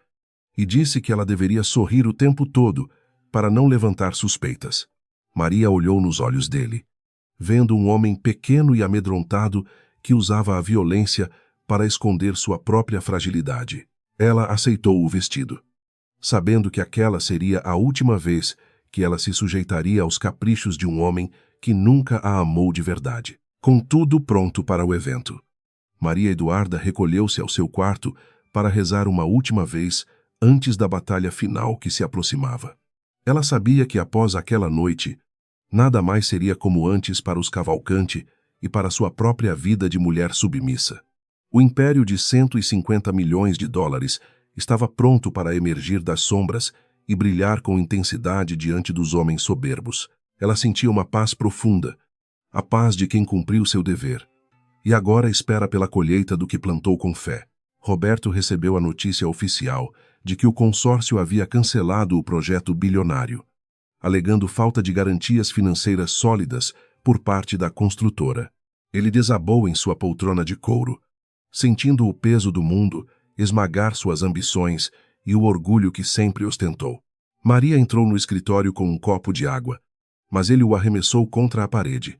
e disse que ela deveria sorrir o tempo todo para não levantar suspeitas. Maria olhou nos olhos dele, vendo um homem pequeno e amedrontado que usava a violência para esconder sua própria fragilidade. Ela aceitou o vestido, sabendo que aquela seria a última vez que ela se sujeitaria aos caprichos de um homem que nunca a amou de verdade. Com tudo pronto para o evento, Maria Eduarda recolheu-se ao seu quarto para rezar uma última vez antes da batalha final que se aproximava. Ela sabia que após aquela noite, nada mais seria como antes para os Cavalcanti e para sua própria vida de mulher submissa. O império de 150 milhões de dólares estava pronto para emergir das sombras e brilhar com intensidade diante dos homens soberbos. Ela sentia uma paz profunda, a paz de quem cumpriu seu dever, e agora espera pela colheita do que plantou com fé. Roberto recebeu a notícia oficial de que o consórcio havia cancelado o projeto bilionário, alegando falta de garantias financeiras sólidas por parte da construtora. Ele desabou em sua poltrona de couro, sentindo o peso do mundo esmagar suas ambições e o orgulho que sempre ostentou. Maria entrou no escritório com um copo de água, mas ele o arremessou contra a parede,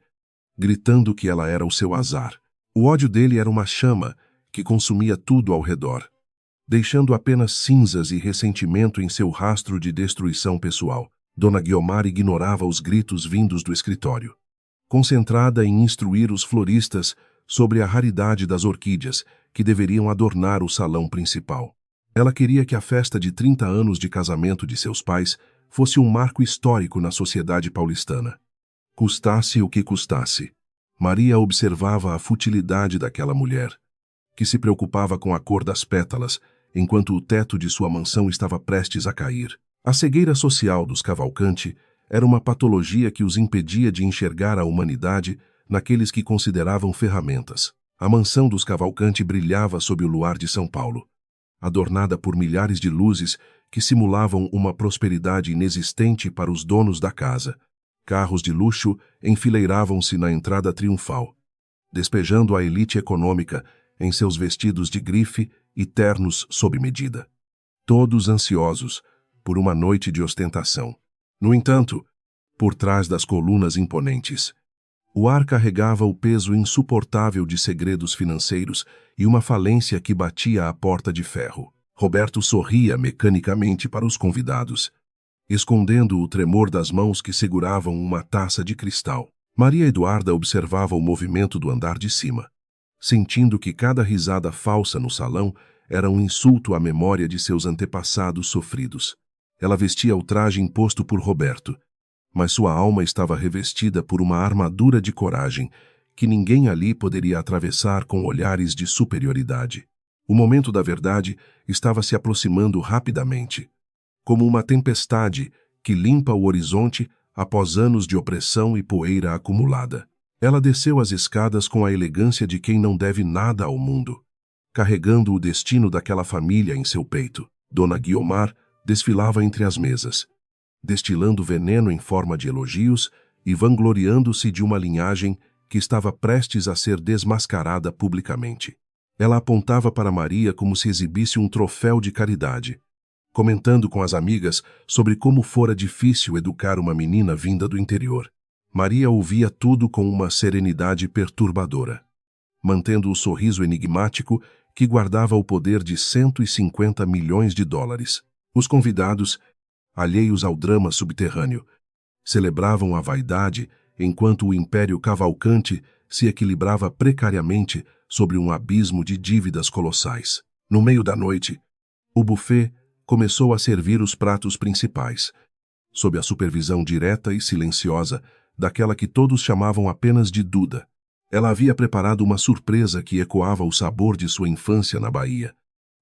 gritando que ela era o seu azar. O ódio dele era uma chama que consumia tudo ao redor, deixando apenas cinzas e ressentimento em seu rastro de destruição pessoal. Dona Guiomar ignorava os gritos vindos do escritório, concentrada em instruir os floristas sobre a raridade das orquídeas que deveriam adornar o salão principal. Ela queria que a festa de 30 anos de casamento de seus pais fosse um marco histórico na sociedade paulistana. Custasse o que custasse, Maria observava a futilidade daquela mulher, que se preocupava com a cor das pétalas, enquanto o teto de sua mansão estava prestes a cair. A cegueira social dos Cavalcanti era uma patologia que os impedia de enxergar a humanidade naqueles que consideravam ferramentas. A mansão dos Cavalcanti brilhava sob o luar de São Paulo, adornada por milhares de luzes que simulavam uma prosperidade inexistente para os donos da casa. Carros de luxo enfileiravam-se na entrada triunfal, despejando a elite econômica em seus vestidos de grife e ternos sob medida, todos ansiosos por uma noite de ostentação. No entanto, por trás das colunas imponentes, o ar carregava o peso insuportável de segredos financeiros e uma falência que batia à porta de ferro. Roberto sorria mecanicamente para os convidados, escondendo o tremor das mãos que seguravam uma taça de cristal. Maria Eduarda observava o movimento do andar de cima, sentindo que cada risada falsa no salão era um insulto à memória de seus antepassados sofridos. Ela vestia o traje imposto por Roberto, mas sua alma estava revestida por uma armadura de coragem que ninguém ali poderia atravessar com olhares de superioridade. O momento da verdade estava se aproximando rapidamente, como uma tempestade que limpa o horizonte após anos de opressão e poeira acumulada. Ela desceu as escadas com a elegância de quem não deve nada ao mundo, carregando o destino daquela família em seu peito. Dona Guiomar desfilava entre as mesas, destilando veneno em forma de elogios e vangloriando-se de uma linhagem que estava prestes a ser desmascarada publicamente. Ela apontava para Maria como se exibisse um troféu de caridade, comentando com as amigas sobre como fora difícil educar uma menina vinda do interior. Maria ouvia tudo com uma serenidade perturbadora, mantendo o sorriso enigmático que guardava o poder de 150 milhões de dólares. Os convidados, alheios ao drama subterrâneo, celebravam a vaidade enquanto o Império Cavalcanti se equilibrava precariamente sobre um abismo de dívidas colossais. No meio da noite, o buffet começou a servir os pratos principais, sob a supervisão direta e silenciosa daquela que todos chamavam apenas de Duda. Ela havia preparado uma surpresa que ecoava o sabor de sua infância na Bahia.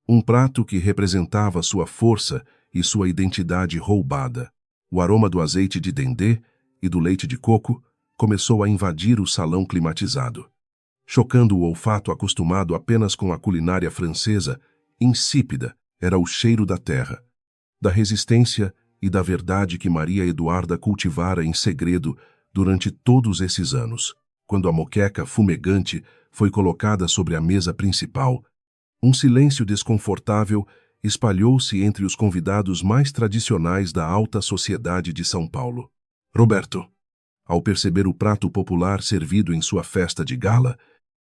Um prato que representava sua força e sua identidade roubada. O aroma do azeite de dendê e do leite de coco começou a invadir o salão climatizado, chocando o olfato acostumado apenas com a culinária francesa, insípida. Era o cheiro da terra, da resistência e da verdade que Maria Eduarda cultivara em segredo durante todos esses anos. Quando a moqueca fumegante foi colocada sobre a mesa principal, um silêncio desconfortável espalhou-se entre os convidados mais tradicionais da alta sociedade de São Paulo. Roberto, Ao perceber o prato popular servido em sua festa de gala,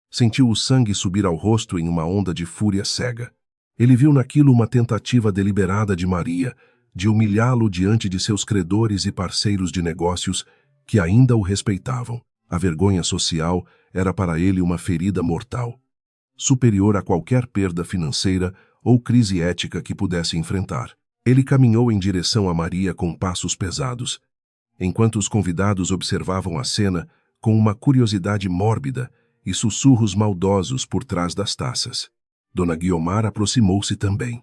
sentiu o sangue subir ao rosto em uma onda de fúria cega. Ele viu naquilo uma tentativa deliberada de Maria de humilhá-lo diante de seus credores e parceiros de negócios que ainda o respeitavam. A vergonha social era para ele uma ferida mortal, superior a qualquer perda financeira ou crise ética que pudesse enfrentar. Ele caminhou em direção a Maria com passos pesados, enquanto os convidados observavam a cena com uma curiosidade mórbida e sussurros maldosos por trás das taças. Dona Guiomar aproximou-se também,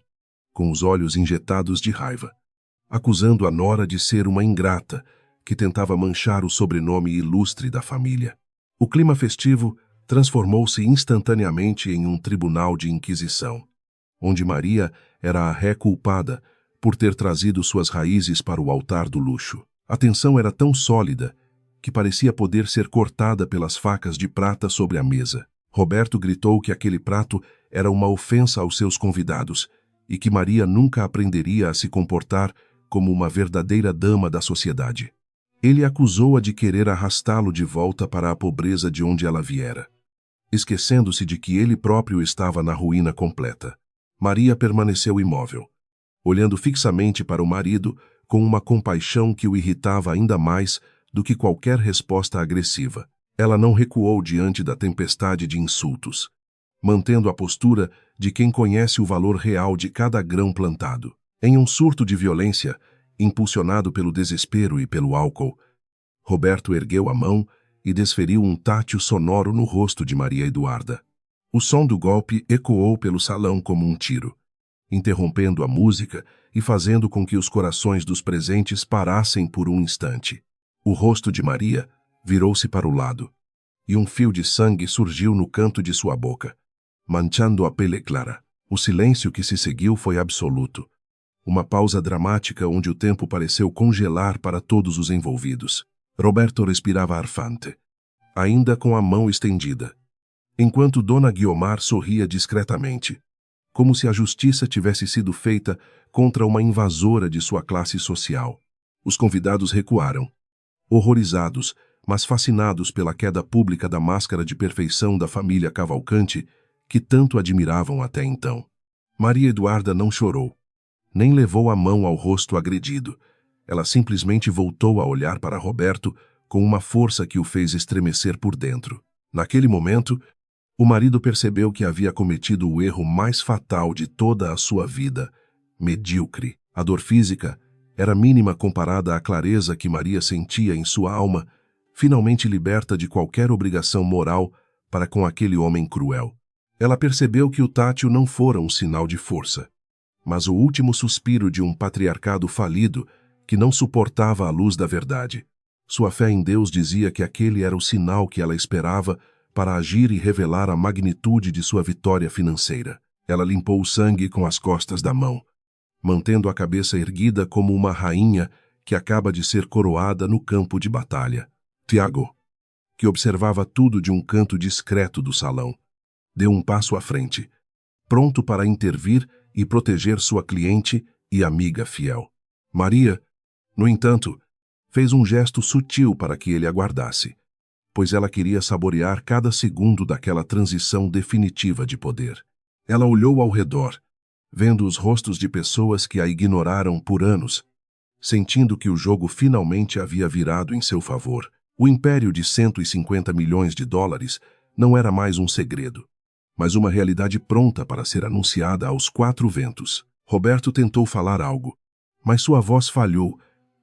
com os olhos injetados de raiva, acusando a nora de ser uma ingrata que tentava manchar o sobrenome ilustre da família. O clima festivo transformou-se instantaneamente em um tribunal de inquisição, onde Maria era a ré culpada por ter trazido suas raízes para o altar do luxo. A tensão era tão sólida que parecia poder ser cortada pelas facas de prata sobre a mesa. Roberto gritou que aquele prato era uma ofensa aos seus convidados e que Maria nunca aprenderia a se comportar como uma verdadeira dama da sociedade. Ele acusou-a de querer arrastá-lo de volta para a pobreza de onde ela viera, esquecendo-se de que ele próprio estava na ruína completa. Maria permaneceu imóvel, olhando fixamente para o marido com uma compaixão que o irritava ainda mais do que qualquer resposta agressiva. Ela não recuou diante da tempestade de insultos, mantendo a postura de quem conhece o valor real de cada grão plantado. Em um surto de violência, impulsionado pelo desespero e pelo álcool, Roberto ergueu a mão e desferiu um tátil sonoro no rosto de Maria Eduarda. O som do golpe ecoou pelo salão como um tiro, interrompendo a música e fazendo com que os corações dos presentes parassem por um instante. O rosto de Maria virou-se para o lado, e um fio de sangue surgiu no canto de sua boca, manchando a pele clara. O silêncio que se seguiu foi absoluto, uma pausa dramática onde o tempo pareceu congelar para todos os envolvidos. Roberto respirava arfante, ainda com a mão estendida, enquanto Dona Guiomar sorria discretamente, como se a justiça tivesse sido feita contra uma invasora de sua classe social. Os convidados recuaram, horrorizados, mas fascinados pela queda pública da máscara de perfeição da família Cavalcanti, que tanto admiravam até então. Maria Eduarda não chorou, nem levou a mão ao rosto agredido. Ela simplesmente voltou a olhar para Roberto com uma força que o fez estremecer por dentro. Naquele momento, o marido percebeu que havia cometido o erro mais fatal de toda a sua vida, medíocre. A dor física era mínima comparada à clareza que Maria sentia em sua alma, finalmente liberta de qualquer obrigação moral para com aquele homem cruel. Ela percebeu que o tátil não fora um sinal de força, mas o último suspiro de um patriarcado falido que não suportava a luz da verdade. Sua fé em Deus dizia que aquele era o sinal que ela esperava para agir e revelar a magnitude de sua vitória financeira. Ela limpou o sangue com as costas da mão, mantendo a cabeça erguida como uma rainha que acaba de ser coroada no campo de batalha. Tiago, que observava tudo de um canto discreto do salão, deu um passo à frente, pronto para intervir e proteger sua cliente e amiga fiel. Maria, no entanto, fez um gesto sutil para que ele aguardasse, pois ela queria saborear cada segundo daquela transição definitiva de poder. Ela olhou ao redor, vendo os rostos de pessoas que a ignoraram por anos, sentindo que o jogo finalmente havia virado em seu favor. O império de 150 milhões de dólares não era mais um segredo, mas uma realidade pronta para ser anunciada aos quatro ventos. Roberto tentou falar algo, mas sua voz falhou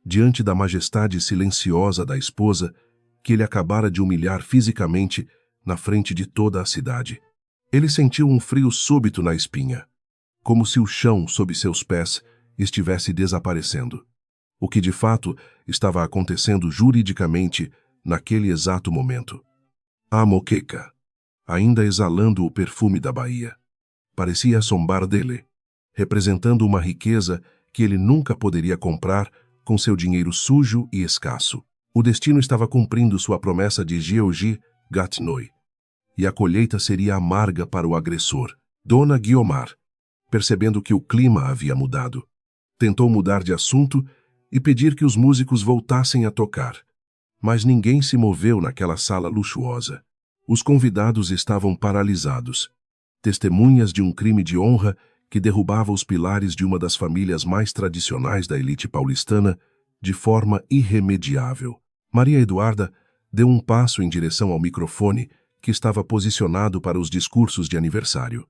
diante da majestade silenciosa da esposa que ele acabara de humilhar fisicamente na frente de toda a cidade. Ele sentiu um frio súbito na espinha, como se o chão sob seus pés estivesse desaparecendo. O que de fato estava acontecendo juridicamente naquele exato momento. A moqueca, ainda exalando o perfume da Bahia, parecia assombar dele, representando uma riqueza que ele nunca poderia comprar com seu dinheiro sujo e escasso. O destino estava cumprindo sua promessa de Georgi Gatnoy, e a colheita seria amarga para o agressor. Dona Guiomar, percebendo que o clima havia mudado, tentou mudar de assunto e pedir que os músicos voltassem a tocar, Mas ninguém se moveu naquela sala luxuosa. Os convidados estavam paralisados, testemunhas de um crime de honra que derrubava os pilares de uma das famílias mais tradicionais da elite paulistana de forma irremediável. Maria Eduarda deu um passo em direção ao microfone que estava posicionado para os discursos de aniversário,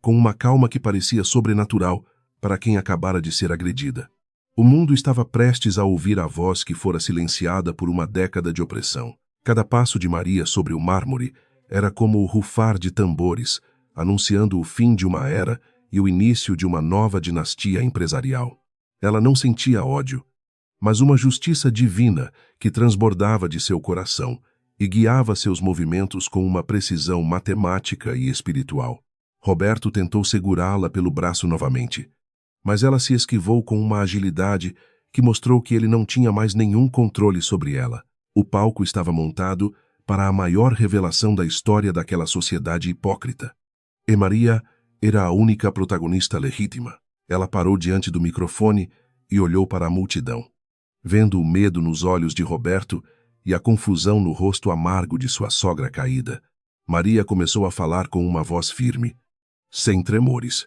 com uma calma que parecia sobrenatural para quem acabara de ser agredida. O mundo estava prestes a ouvir a voz que fora silenciada por uma década de opressão. Cada passo de Maria sobre o mármore era como o rufar de tambores, anunciando o fim de uma era e o início de uma nova dinastia empresarial. Ela não sentia ódio, mas uma justiça divina que transbordava de seu coração e guiava seus movimentos com uma precisão matemática e espiritual. Roberto tentou segurá-la pelo braço novamente, mas ela se esquivou com uma agilidade que mostrou que ele não tinha mais nenhum controle sobre ela. O palco estava montado para a maior revelação da história daquela sociedade hipócrita. E Maria era a única protagonista legítima. Ela parou diante do microfone e olhou para a multidão. Vendo o medo nos olhos de Roberto e a confusão no rosto amargo de sua sogra caída, Maria começou a falar com uma voz firme, sem tremores,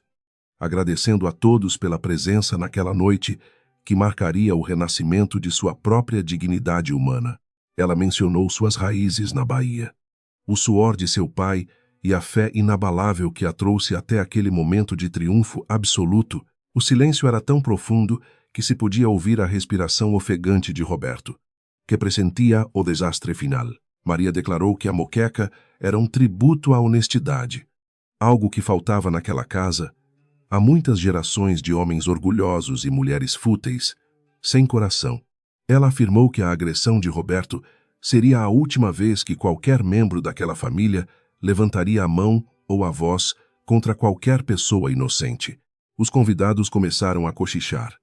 agradecendo a todos pela presença naquela noite que marcaria o renascimento de sua própria dignidade humana. Ela mencionou suas raízes na Bahia, o suor de seu pai e a fé inabalável que a trouxe até aquele momento de triunfo absoluto. O silêncio era tão profundo que se podia ouvir a respiração ofegante de Roberto, que pressentia o desastre final. Maria declarou que a moqueca era um tributo à honestidade, algo que faltava naquela casa há muitas gerações de homens orgulhosos e mulheres fúteis, sem coração. Ela afirmou que a agressão de Roberto seria a última vez que qualquer membro daquela família levantaria a mão ou a voz contra qualquer pessoa inocente. Os convidados começaram a cochichar,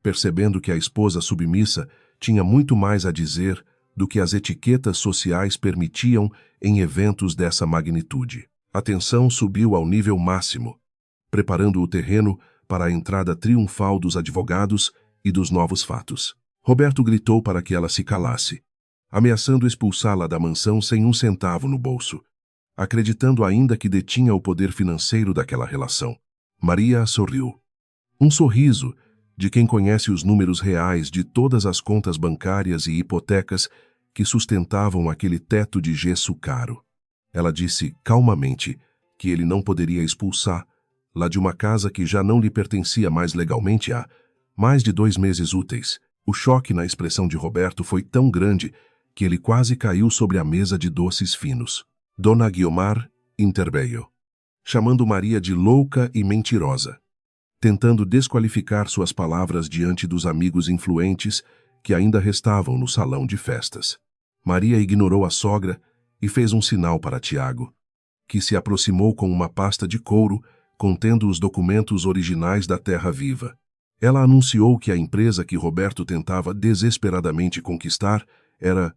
percebendo que a esposa submissa tinha muito mais a dizer do que as etiquetas sociais permitiam em eventos dessa magnitude. A tensão subiu ao nível máximo, preparando o terreno para a entrada triunfal dos advogados e dos novos fatos. Roberto gritou para que ela se calasse, ameaçando expulsá-la da mansão sem um centavo no bolso, acreditando ainda que detinha o poder financeiro daquela relação. Maria sorriu. Um sorriso de quem conhece os números reais de todas as contas bancárias e hipotecas que sustentavam aquele teto de gesso caro. Ela disse calmamente que ele não poderia expulsá-la de uma casa que já não lhe pertencia mais legalmente há mais de 2 meses úteis. O choque na expressão de Roberto foi tão grande que ele quase caiu sobre a mesa de doces finos. Dona Guiomar interveio, chamando Maria de louca e mentirosa, tentando desqualificar suas palavras diante dos amigos influentes que ainda restavam no salão de festas. Maria ignorou a sogra e fez um sinal para Tiago, que se aproximou com uma pasta de couro contendo os documentos originais da Terra Viva. Ela anunciou que a empresa que Roberto tentava desesperadamente conquistar era,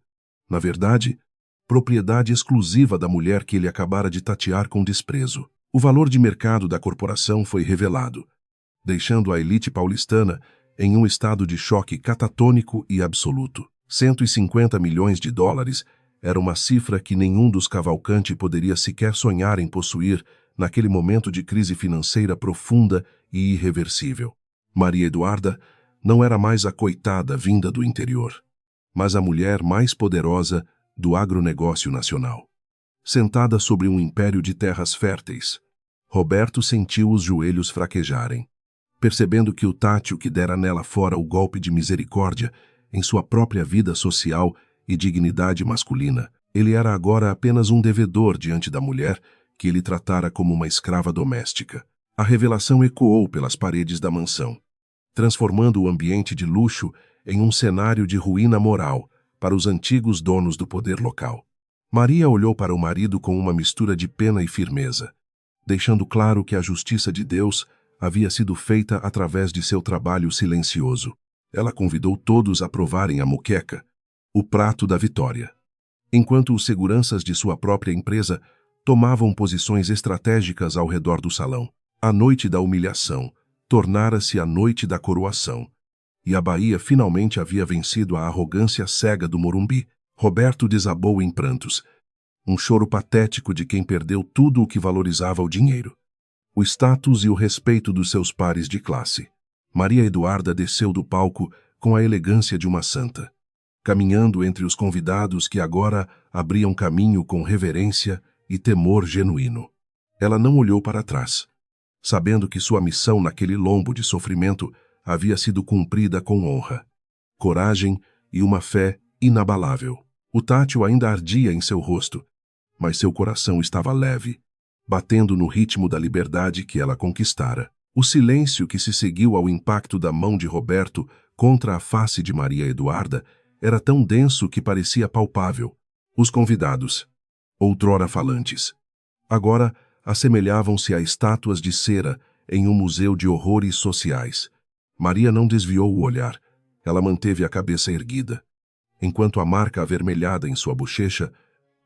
na verdade, propriedade exclusiva da mulher que ele acabara de tatear com desprezo. O valor de mercado da corporação foi revelado, deixando a elite paulistana em um estado de choque catatônico e absoluto. 150 milhões de dólares era uma cifra que nenhum dos Cavalcanti poderia sequer sonhar em possuir naquele momento de crise financeira profunda e irreversível. Maria Eduarda não era mais a coitada vinda do interior, mas a mulher mais poderosa do agronegócio nacional. Sentada sobre um império de terras férteis, Roberto sentiu os joelhos fraquejarem, percebendo que o Tátio que dera nela fora o golpe de misericórdia em sua própria vida social e dignidade masculina, ele era agora apenas um devedor diante da mulher que ele tratara como uma escrava doméstica. A revelação ecoou pelas paredes da mansão, transformando o ambiente de luxo em um cenário de ruína moral para os antigos donos do poder local. Maria olhou para o marido com uma mistura de pena e firmeza, deixando claro que a justiça de Deus havia sido feita através de seu trabalho silencioso. Ela convidou todos a provarem a moqueca, o prato da vitória, enquanto os seguranças de sua própria empresa tomavam posições estratégicas ao redor do salão. A noite da humilhação tornara-se a noite da coroação, e a Bahia finalmente havia vencido a arrogância cega do Morumbi. Roberto desabou em prantos. Um choro patético de quem perdeu tudo o que valorizava o dinheiro, o status e o respeito dos seus pares de classe. Maria Eduarda desceu do palco com a elegância de uma santa, caminhando entre os convidados que agora abriam caminho com reverência e temor genuíno. Ela não olhou para trás, sabendo que sua missão naquele lombo de sofrimento havia sido cumprida com honra, coragem e uma fé inabalável. O tátil ainda ardia em seu rosto, mas seu coração estava leve, batendo no ritmo da liberdade que ela conquistara. O silêncio que se seguiu ao impacto da mão de Roberto contra a face de Maria Eduarda era tão denso que parecia palpável. Os convidados, outrora falantes, agora assemelhavam-se a estátuas de cera em um museu de horrores sociais. Maria não desviou o olhar. Ela manteve a cabeça erguida, enquanto a marca avermelhada em sua bochecha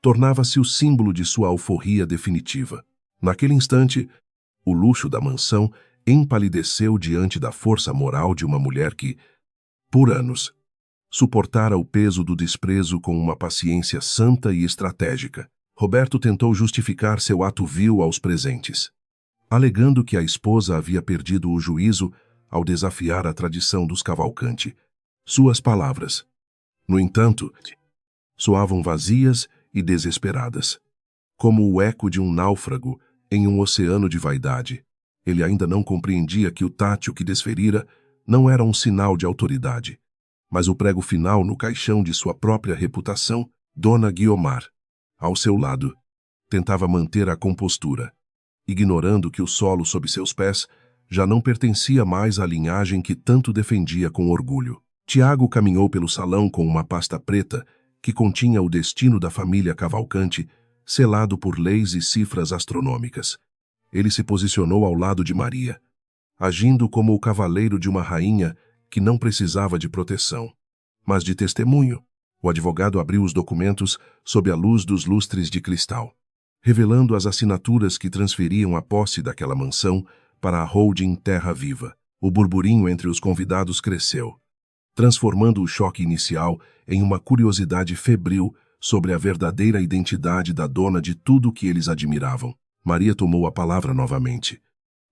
tornava-se o símbolo de sua alforria definitiva. Naquele instante, o luxo da mansão empalideceu diante da força moral de uma mulher que, por anos, suportara o peso do desprezo com uma paciência santa e estratégica. Roberto tentou justificar seu ato vil aos presentes, alegando que a esposa havia perdido o juízo ao desafiar a tradição dos Cavalcanti. Suas palavras, no entanto, soavam vazias e desesperadas, como o eco de um náufrago em um oceano de vaidade. Ele ainda não compreendia que o tátil que desferira não era um sinal de autoridade, mas o prego final no caixão de sua própria reputação. Dona Guiomar, ao seu lado, tentava manter a compostura, ignorando que o solo sob seus pés já não pertencia mais à linhagem que tanto defendia com orgulho. Tiago caminhou pelo salão com uma pasta preta que continha o destino da família Cavalcanti, selado por leis e cifras astronômicas. Ele se posicionou ao lado de Maria, agindo como o cavaleiro de uma rainha que não precisava de proteção, mas de testemunho. O advogado abriu os documentos sob a luz dos lustres de cristal, revelando as assinaturas que transferiam a posse daquela mansão para a holding Terra Viva. O burburinho entre os convidados cresceu, transformando o choque inicial em uma curiosidade febril sobre a verdadeira identidade da dona de tudo o que eles admiravam. Maria tomou a palavra novamente,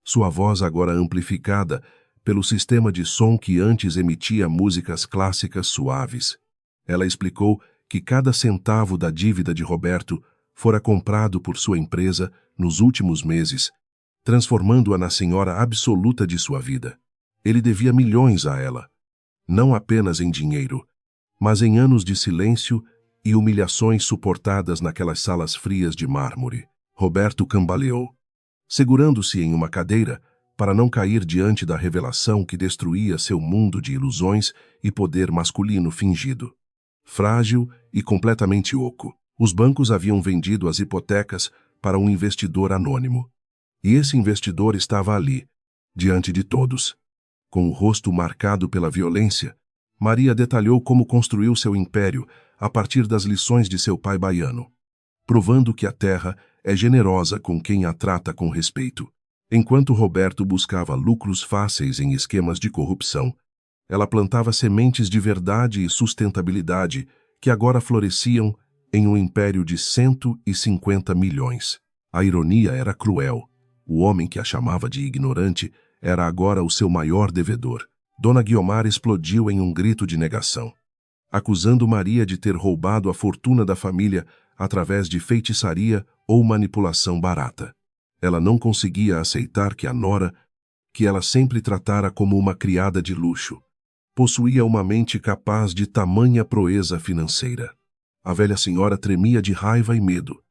sua voz agora amplificada pelo sistema de som que antes emitia músicas clássicas suaves. Ela explicou que cada centavo da dívida de Roberto fora comprado por sua empresa nos últimos meses, transformando-a na senhora absoluta de sua vida. Ele devia milhões a ela, não apenas em dinheiro, mas em anos de silêncio e humilhações suportadas naquelas salas frias de mármore. Roberto cambaleou, segurando-se em uma cadeira para não cair diante da revelação que destruía seu mundo de ilusões e poder masculino fingido. Frágil e completamente oco, os bancos haviam vendido as hipotecas para um investidor anônimo. E esse investidor estava ali, diante de todos. Com o rosto marcado pela violência, Maria detalhou como construiu seu império a partir das lições de seu pai baiano, provando que a terra é generosa com quem a trata com respeito. Enquanto Roberto buscava lucros fáceis em esquemas de corrupção, ela plantava sementes de verdade e sustentabilidade que agora floresciam em um império de 150 milhões. A ironia era cruel. O homem que a chamava de ignorante era agora o seu maior devedor. Dona Guiomar explodiu em um grito de negação, acusando Maria de ter roubado a fortuna da família através de feitiçaria ou manipulação barata. Ela não conseguia aceitar que a nora, que ela sempre tratara como uma criada de luxo, possuía uma mente capaz de tamanha proeza financeira. A velha senhora tremia de raiva e medo,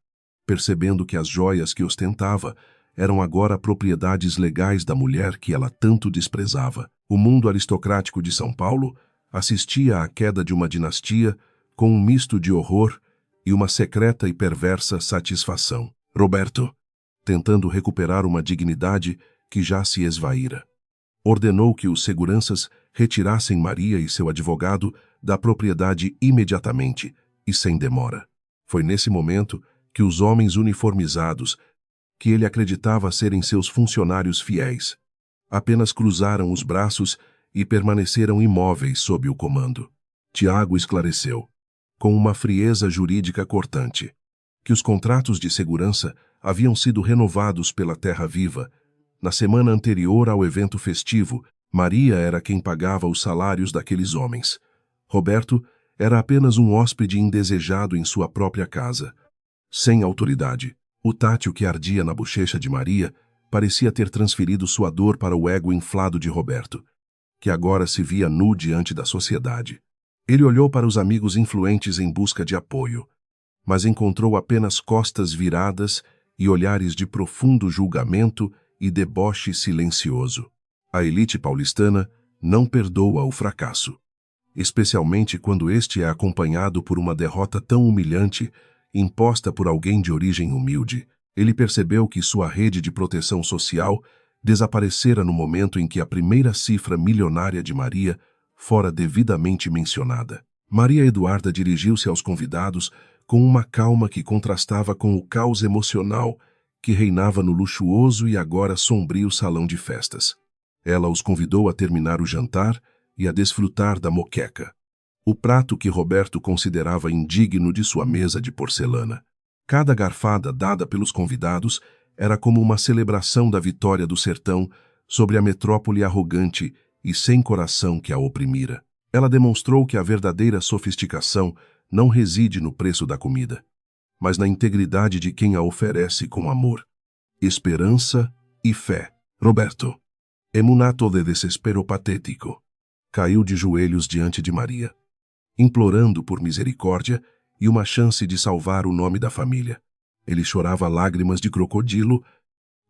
percebendo que as joias que ostentava eram agora propriedades legais da mulher que ela tanto desprezava. O mundo aristocrático de São Paulo assistia à queda de uma dinastia com um misto de horror e uma secreta e perversa satisfação. Roberto, tentando recuperar uma dignidade que já se esvaíra, ordenou que os seguranças retirassem Maria e seu advogado da propriedade imediatamente e sem demora. Foi nesse momento que os homens uniformizados, que ele acreditava serem seus funcionários fiéis, apenas cruzaram os braços e permaneceram imóveis sob o comando. Tiago esclareceu. com uma frieza jurídica cortante. Que os contratos de segurança haviam sido renovados pela Terra Viva. Na semana anterior ao evento festivo, Maria era quem pagava os salários daqueles homens. Roberto era apenas um hóspede indesejado em sua própria casa. Sem autoridade, o tátil que ardia na bochecha de Maria parecia ter transferido sua dor para o ego inflado de Roberto, que agora se via nu diante da sociedade. Ele olhou para os amigos influentes em busca de apoio, mas encontrou apenas costas viradas e olhares de profundo julgamento e deboche silencioso. A elite paulistana não perdoa o fracasso, especialmente quando este é acompanhado por uma derrota tão humilhante, imposta por alguém de origem humilde. Ele percebeu que sua rede de proteção social desaparecera no momento em que a primeira cifra milionária de Maria fora devidamente mencionada. Maria Eduarda dirigiu-se aos convidados com uma calma que contrastava com o caos emocional que reinava no luxuoso e agora sombrio salão de festas. Ela os convidou a terminar o jantar e a desfrutar da moqueca, o prato que Roberto considerava indigno de sua mesa de porcelana. Cada garfada dada pelos convidados era como uma celebração da vitória do sertão sobre a metrópole arrogante e sem coração que a oprimira. Ela demonstrou que a verdadeira sofisticação não reside no preço da comida, mas na integridade de quem a oferece com amor, esperança e fé. Roberto, emunato de desespero patético, caiu de joelhos diante de Maria, implorando por misericórdia e uma chance de salvar o nome da família. Ele chorava lágrimas de crocodilo,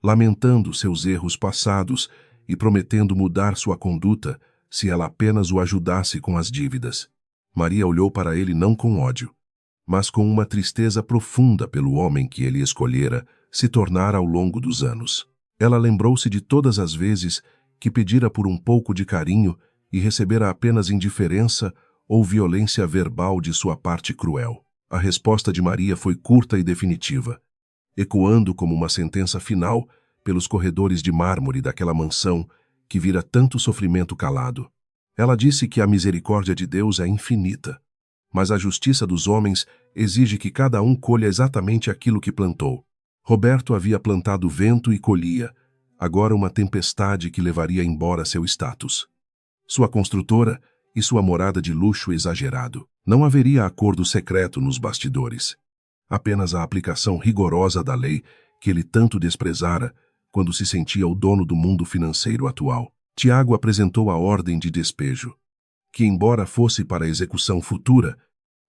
lamentando seus erros passados e prometendo mudar sua conduta se ela apenas o ajudasse com as dívidas. Maria olhou para ele não com ódio, mas com uma tristeza profunda pelo homem que ele escolhera se tornar ao longo dos anos. Ela lembrou-se de todas as vezes que pedira por um pouco de carinho e recebera apenas indiferença ou violência verbal de sua parte cruel. A resposta de Maria foi curta e definitiva, ecoando como uma sentença final pelos corredores de mármore daquela mansão que vira tanto sofrimento calado. Ela disse que a misericórdia de Deus é infinita, mas a justiça dos homens exige que cada um colha exatamente aquilo que plantou. Roberto havia plantado vento e colhia, agora uma tempestade que levaria embora seu status, sua construtora e sua morada de luxo exagerado. Não haveria acordo secreto nos bastidores, apenas a aplicação rigorosa da lei que ele tanto desprezara quando se sentia o dono do mundo financeiro atual. Tiago apresentou a ordem de despejo, que, embora fosse para execução futura,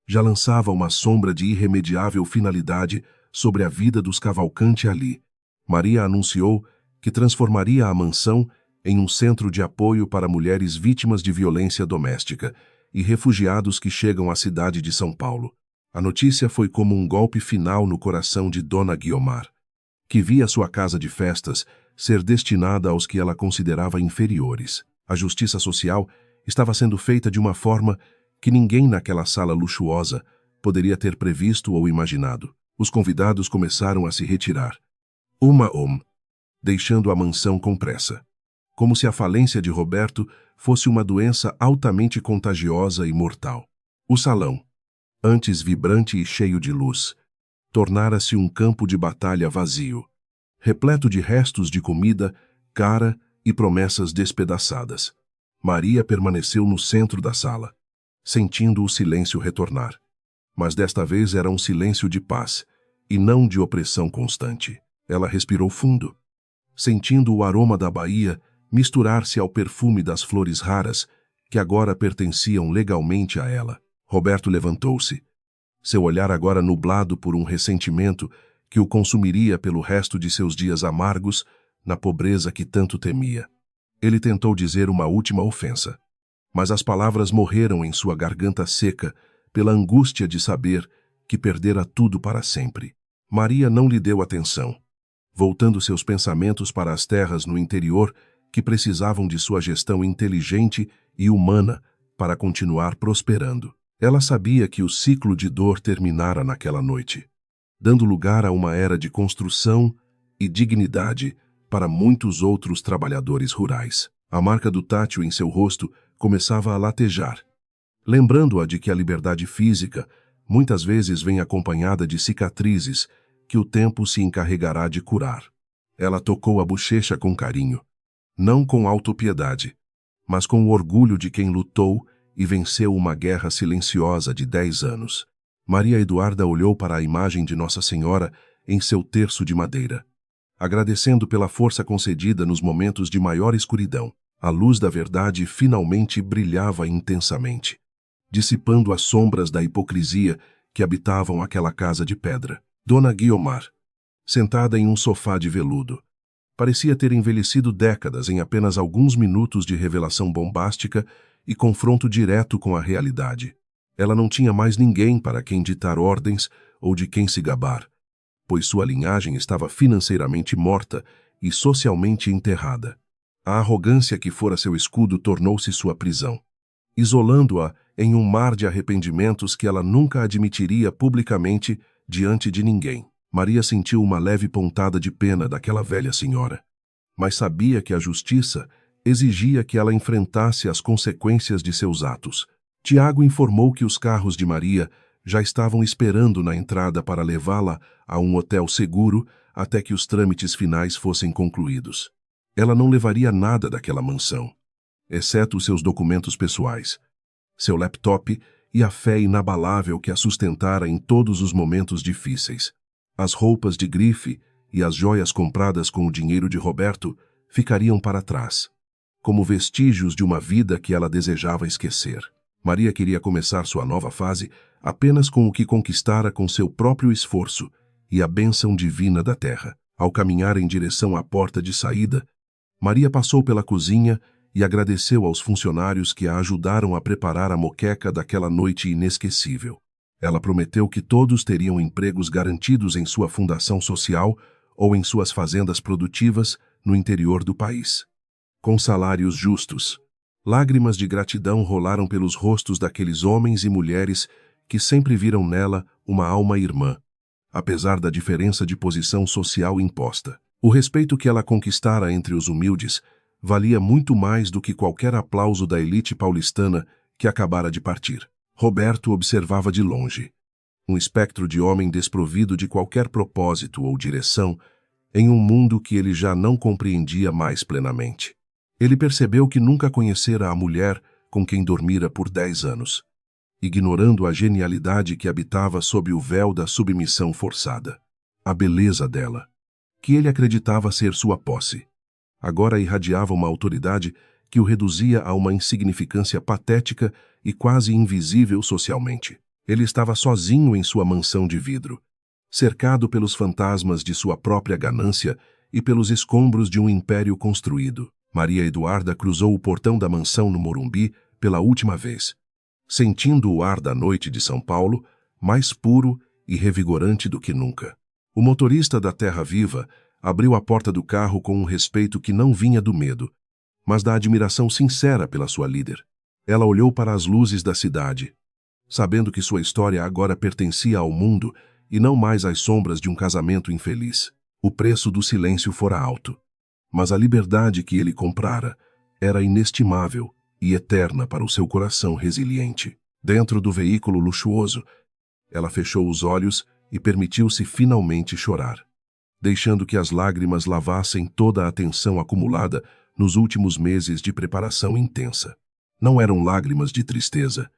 já lançava uma sombra de irremediável finalidade sobre a vida dos Cavalcante ali. Maria anunciou que transformaria a mansão em um centro de apoio para mulheres vítimas de violência doméstica e refugiados que chegam à cidade de São Paulo. A notícia foi como um golpe final no coração de Dona Guiomar, que via sua casa de festas ser destinada aos que ela considerava inferiores. A justiça social estava sendo feita de uma forma que ninguém naquela sala luxuosa poderia ter previsto ou imaginado. Os convidados começaram a se retirar, deixando a mansão com pressa, como se a falência de Roberto fosse uma doença altamente contagiosa e mortal. O salão, antes vibrante e cheio de luz, tornara-se um campo de batalha vazio, repleto de restos de comida cara e promessas despedaçadas. Maria permaneceu no centro da sala, sentindo o silêncio retornar. Mas desta vez era um silêncio de paz, e não de opressão constante. Ela respirou fundo, sentindo o aroma da Bahia misturar-se ao perfume das flores raras que agora pertenciam legalmente a ela. Roberto levantou-se, seu olhar agora nublado por um ressentimento que o consumiria pelo resto de seus dias amargos na pobreza que tanto temia. Ele tentou dizer uma última ofensa, mas as palavras morreram em sua garganta seca pela angústia de saber que perdera tudo para sempre. Maria não lhe deu atenção, voltando seus pensamentos para as terras no interior que precisavam de sua gestão inteligente e humana para continuar prosperando. Ela sabia que o ciclo de dor terminara naquela noite, dando lugar a uma era de construção e dignidade para muitos outros trabalhadores rurais. A marca do tátil em seu rosto começava a latejar, lembrando-a de que a liberdade física muitas vezes vem acompanhada de cicatrizes que o tempo se encarregará de curar. Ela tocou a bochecha com carinho, não com autopiedade, mas com o orgulho de quem lutou e venceu uma guerra silenciosa de 10 anos. Maria Eduarda olhou para a imagem de Nossa Senhora em seu terço de madeira, agradecendo pela força concedida nos momentos de maior escuridão. A luz da verdade finalmente brilhava intensamente, dissipando as sombras da hipocrisia que habitavam aquela casa de pedra. Dona Guiomar, sentada em um sofá de veludo, parecia ter envelhecido décadas em apenas alguns minutos de revelação bombástica e confronto direto com a realidade. Ela não tinha mais ninguém para quem ditar ordens ou de quem se gabar, pois sua linhagem estava financeiramente morta e socialmente enterrada. A arrogância que fora seu escudo tornou-se sua prisão, isolando-a em um mar de arrependimentos que ela nunca admitiria publicamente diante de ninguém. Maria sentiu uma leve pontada de pena daquela velha senhora, mas sabia que a justiça exigia que ela enfrentasse as consequências de seus atos. Tiago informou que os carros de Maria já estavam esperando na entrada para levá-la a um hotel seguro até que os trâmites finais fossem concluídos. Ela não levaria nada daquela mansão, exceto os seus documentos pessoais, seu laptop e a fé inabalável que a sustentara em todos os momentos difíceis. As roupas de grife e as joias compradas com o dinheiro de Roberto ficariam para trás, como vestígios de uma vida que ela desejava esquecer. Maria queria começar sua nova fase apenas com o que conquistara com seu próprio esforço e a bênção divina da terra. Ao caminhar em direção à porta de saída, Maria passou pela cozinha e agradeceu aos funcionários que a ajudaram a preparar a moqueca daquela noite inesquecível. Ela prometeu que todos teriam empregos garantidos em sua fundação social ou em suas fazendas produtivas no interior do país, com salários justos. Lágrimas de gratidão rolaram pelos rostos daqueles homens e mulheres que sempre viram nela uma alma irmã, apesar da diferença de posição social imposta. O respeito que ela conquistara entre os humildes valia muito mais do que qualquer aplauso da elite paulistana que acabara de partir. Roberto observava de longe, um espectro de homem desprovido de qualquer propósito ou direção em um mundo que ele já não compreendia mais plenamente. Ele percebeu que nunca conhecera a mulher com quem dormira por 10 anos, ignorando a genialidade que habitava sob o véu da submissão forçada. A beleza dela, que ele acreditava ser sua posse, agora irradiava uma autoridade que o reduzia a uma insignificância patética e quase invisível socialmente. Ele estava sozinho em sua mansão de vidro, cercado pelos fantasmas de sua própria ganância e pelos escombros de um império construído. Maria Eduarda cruzou o portão da mansão no Morumbi pela última vez, sentindo o ar da noite de São Paulo mais puro e revigorante do que nunca. O motorista da Terra Viva abriu a porta do carro com um respeito que não vinha do medo, mas da admiração sincera pela sua líder. Ela olhou para as luzes da cidade, sabendo que sua história agora pertencia ao mundo e não mais às sombras de um casamento infeliz. O preço do silêncio fora alto, mas a liberdade que ele comprara era inestimável e eterna para o seu coração resiliente. Dentro do veículo luxuoso, ela fechou os olhos e permitiu-se finalmente chorar, deixando que as lágrimas lavassem toda a atenção acumulada nos últimos meses de preparação intensa. Não eram lágrimas de tristeza,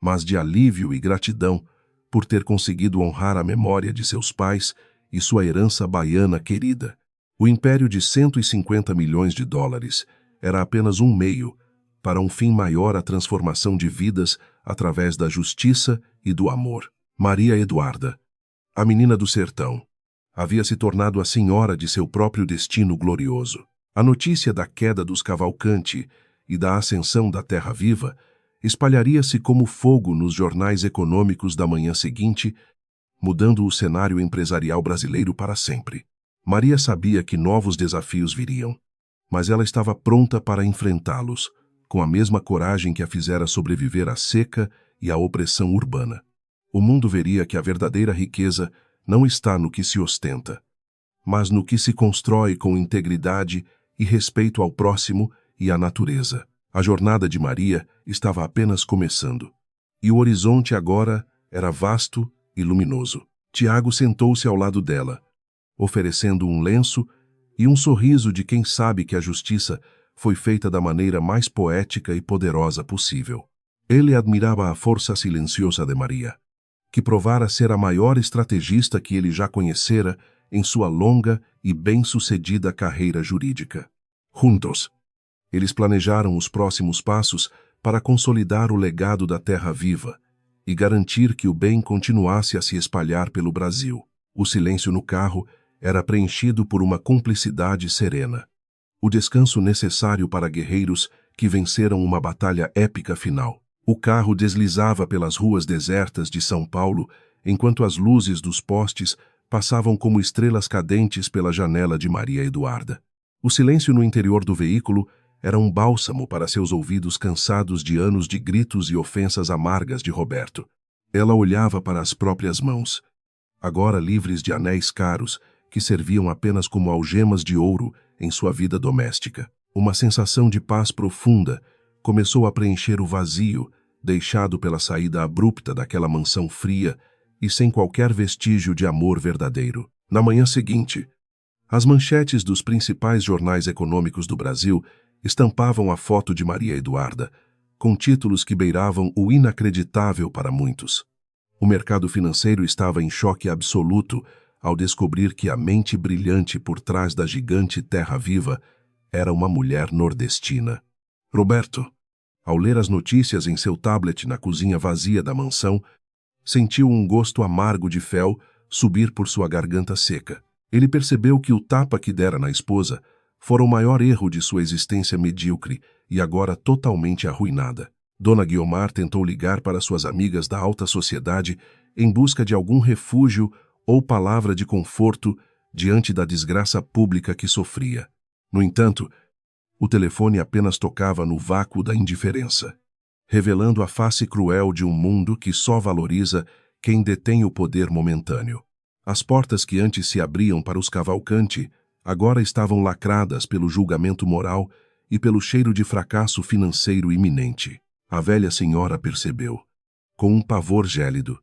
mas de alívio e gratidão por ter conseguido honrar a memória de seus pais e sua herança baiana querida. O império de 150 milhões de dólares era apenas um meio para um fim maior, a transformação de vidas através da justiça e do amor. Maria Eduarda, a menina do sertão, havia se tornado a senhora de seu próprio destino glorioso. A notícia da queda dos Cavalcanti e da ascensão da Terra Viva espalharia-se como fogo nos jornais econômicos da manhã seguinte, mudando o cenário empresarial brasileiro para sempre. Maria sabia que novos desafios viriam, mas ela estava pronta para enfrentá-los, com a mesma coragem que a fizera sobreviver à seca e à opressão urbana. O mundo veria que a verdadeira riqueza não está no que se ostenta, mas no que se constrói com integridade e respeito ao próximo e à natureza. A jornada de Maria estava apenas começando, e o horizonte agora Era vasto e luminoso. Tiago sentou-se ao lado dela, oferecendo um lenço e um sorriso de quem sabe que a justiça foi feita da maneira mais poética e poderosa possível. Ele admirava a força silenciosa de Maria, que provara ser a maior estrategista que ele já conhecera em sua longa e bem-sucedida carreira jurídica. Juntos, eles planejaram os próximos passos para consolidar o legado da Terra Viva e garantir que o bem continuasse a se espalhar pelo Brasil. O silêncio no carro era preenchido por uma cumplicidade serena. O descanso necessário para guerreiros que venceram uma batalha épica final. O carro deslizava pelas ruas desertas de São Paulo, enquanto as luzes dos postes passavam como estrelas cadentes pela janela de Maria Eduarda. O silêncio no interior do veículo era um bálsamo para seus ouvidos cansados de anos de gritos e ofensas amargas de Roberto. Ela olhava para as próprias mãos, agora livres de anéis caros, que serviam apenas como algemas de ouro em sua vida doméstica. Uma sensação de paz profunda começou a preencher o vazio deixado pela saída abrupta daquela mansão fria e sem qualquer vestígio de amor verdadeiro. Na manhã seguinte, as manchetes dos principais jornais econômicos do Brasil estampavam a foto de Maria Eduarda, com títulos que beiravam o inacreditável para muitos. O mercado financeiro estava em choque absoluto ao descobrir que a mente brilhante por trás da gigante Terra Viva era uma mulher nordestina. Roberto, ao ler as notícias em seu tablet na cozinha vazia da mansão, sentiu um gosto amargo de fel subir por sua garganta seca. Ele percebeu que o tapa que dera na esposa fora o maior erro de sua existência medíocre e agora totalmente arruinada. Dona Guiomar tentou ligar para suas amigas da alta sociedade em busca de algum refúgio ou palavra de conforto diante da desgraça pública que sofria. No entanto, o telefone apenas tocava no vácuo da indiferença, revelando a face cruel de um mundo que só valoriza quem detém o poder momentâneo. As portas que antes se abriam para os Cavalcanti agora estavam lacradas pelo julgamento moral e pelo cheiro de fracasso financeiro iminente. A velha senhora percebeu, com um pavor gélido,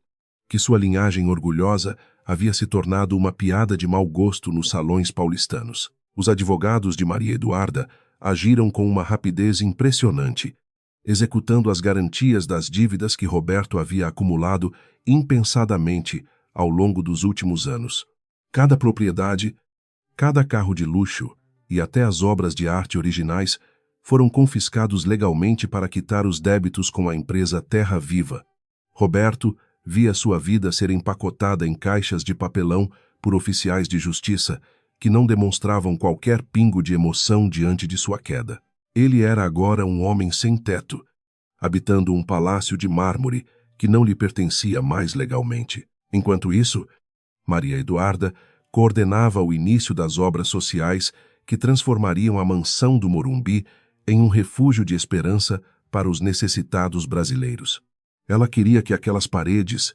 que sua linhagem orgulhosa havia se tornado uma piada de mau gosto nos salões paulistanos. Os advogados de Maria Eduarda agiram com uma rapidez impressionante, executando as garantias das dívidas que Roberto havia acumulado impensadamente ao longo dos últimos anos. Cada propriedade, cada carro de luxo e até as obras de arte originais foram confiscados legalmente para quitar os débitos com a empresa Terra Viva. Roberto via sua vida ser empacotada em caixas de papelão por oficiais de justiça que não demonstravam qualquer pingo de emoção diante de sua queda. Ele era agora um homem sem teto, habitando um palácio de mármore que não lhe pertencia mais legalmente. Enquanto isso, Maria Eduarda coordenava o início das obras sociais que transformariam a mansão do Morumbi em um refúgio de esperança para os necessitados brasileiros. Ela queria que aquelas paredes,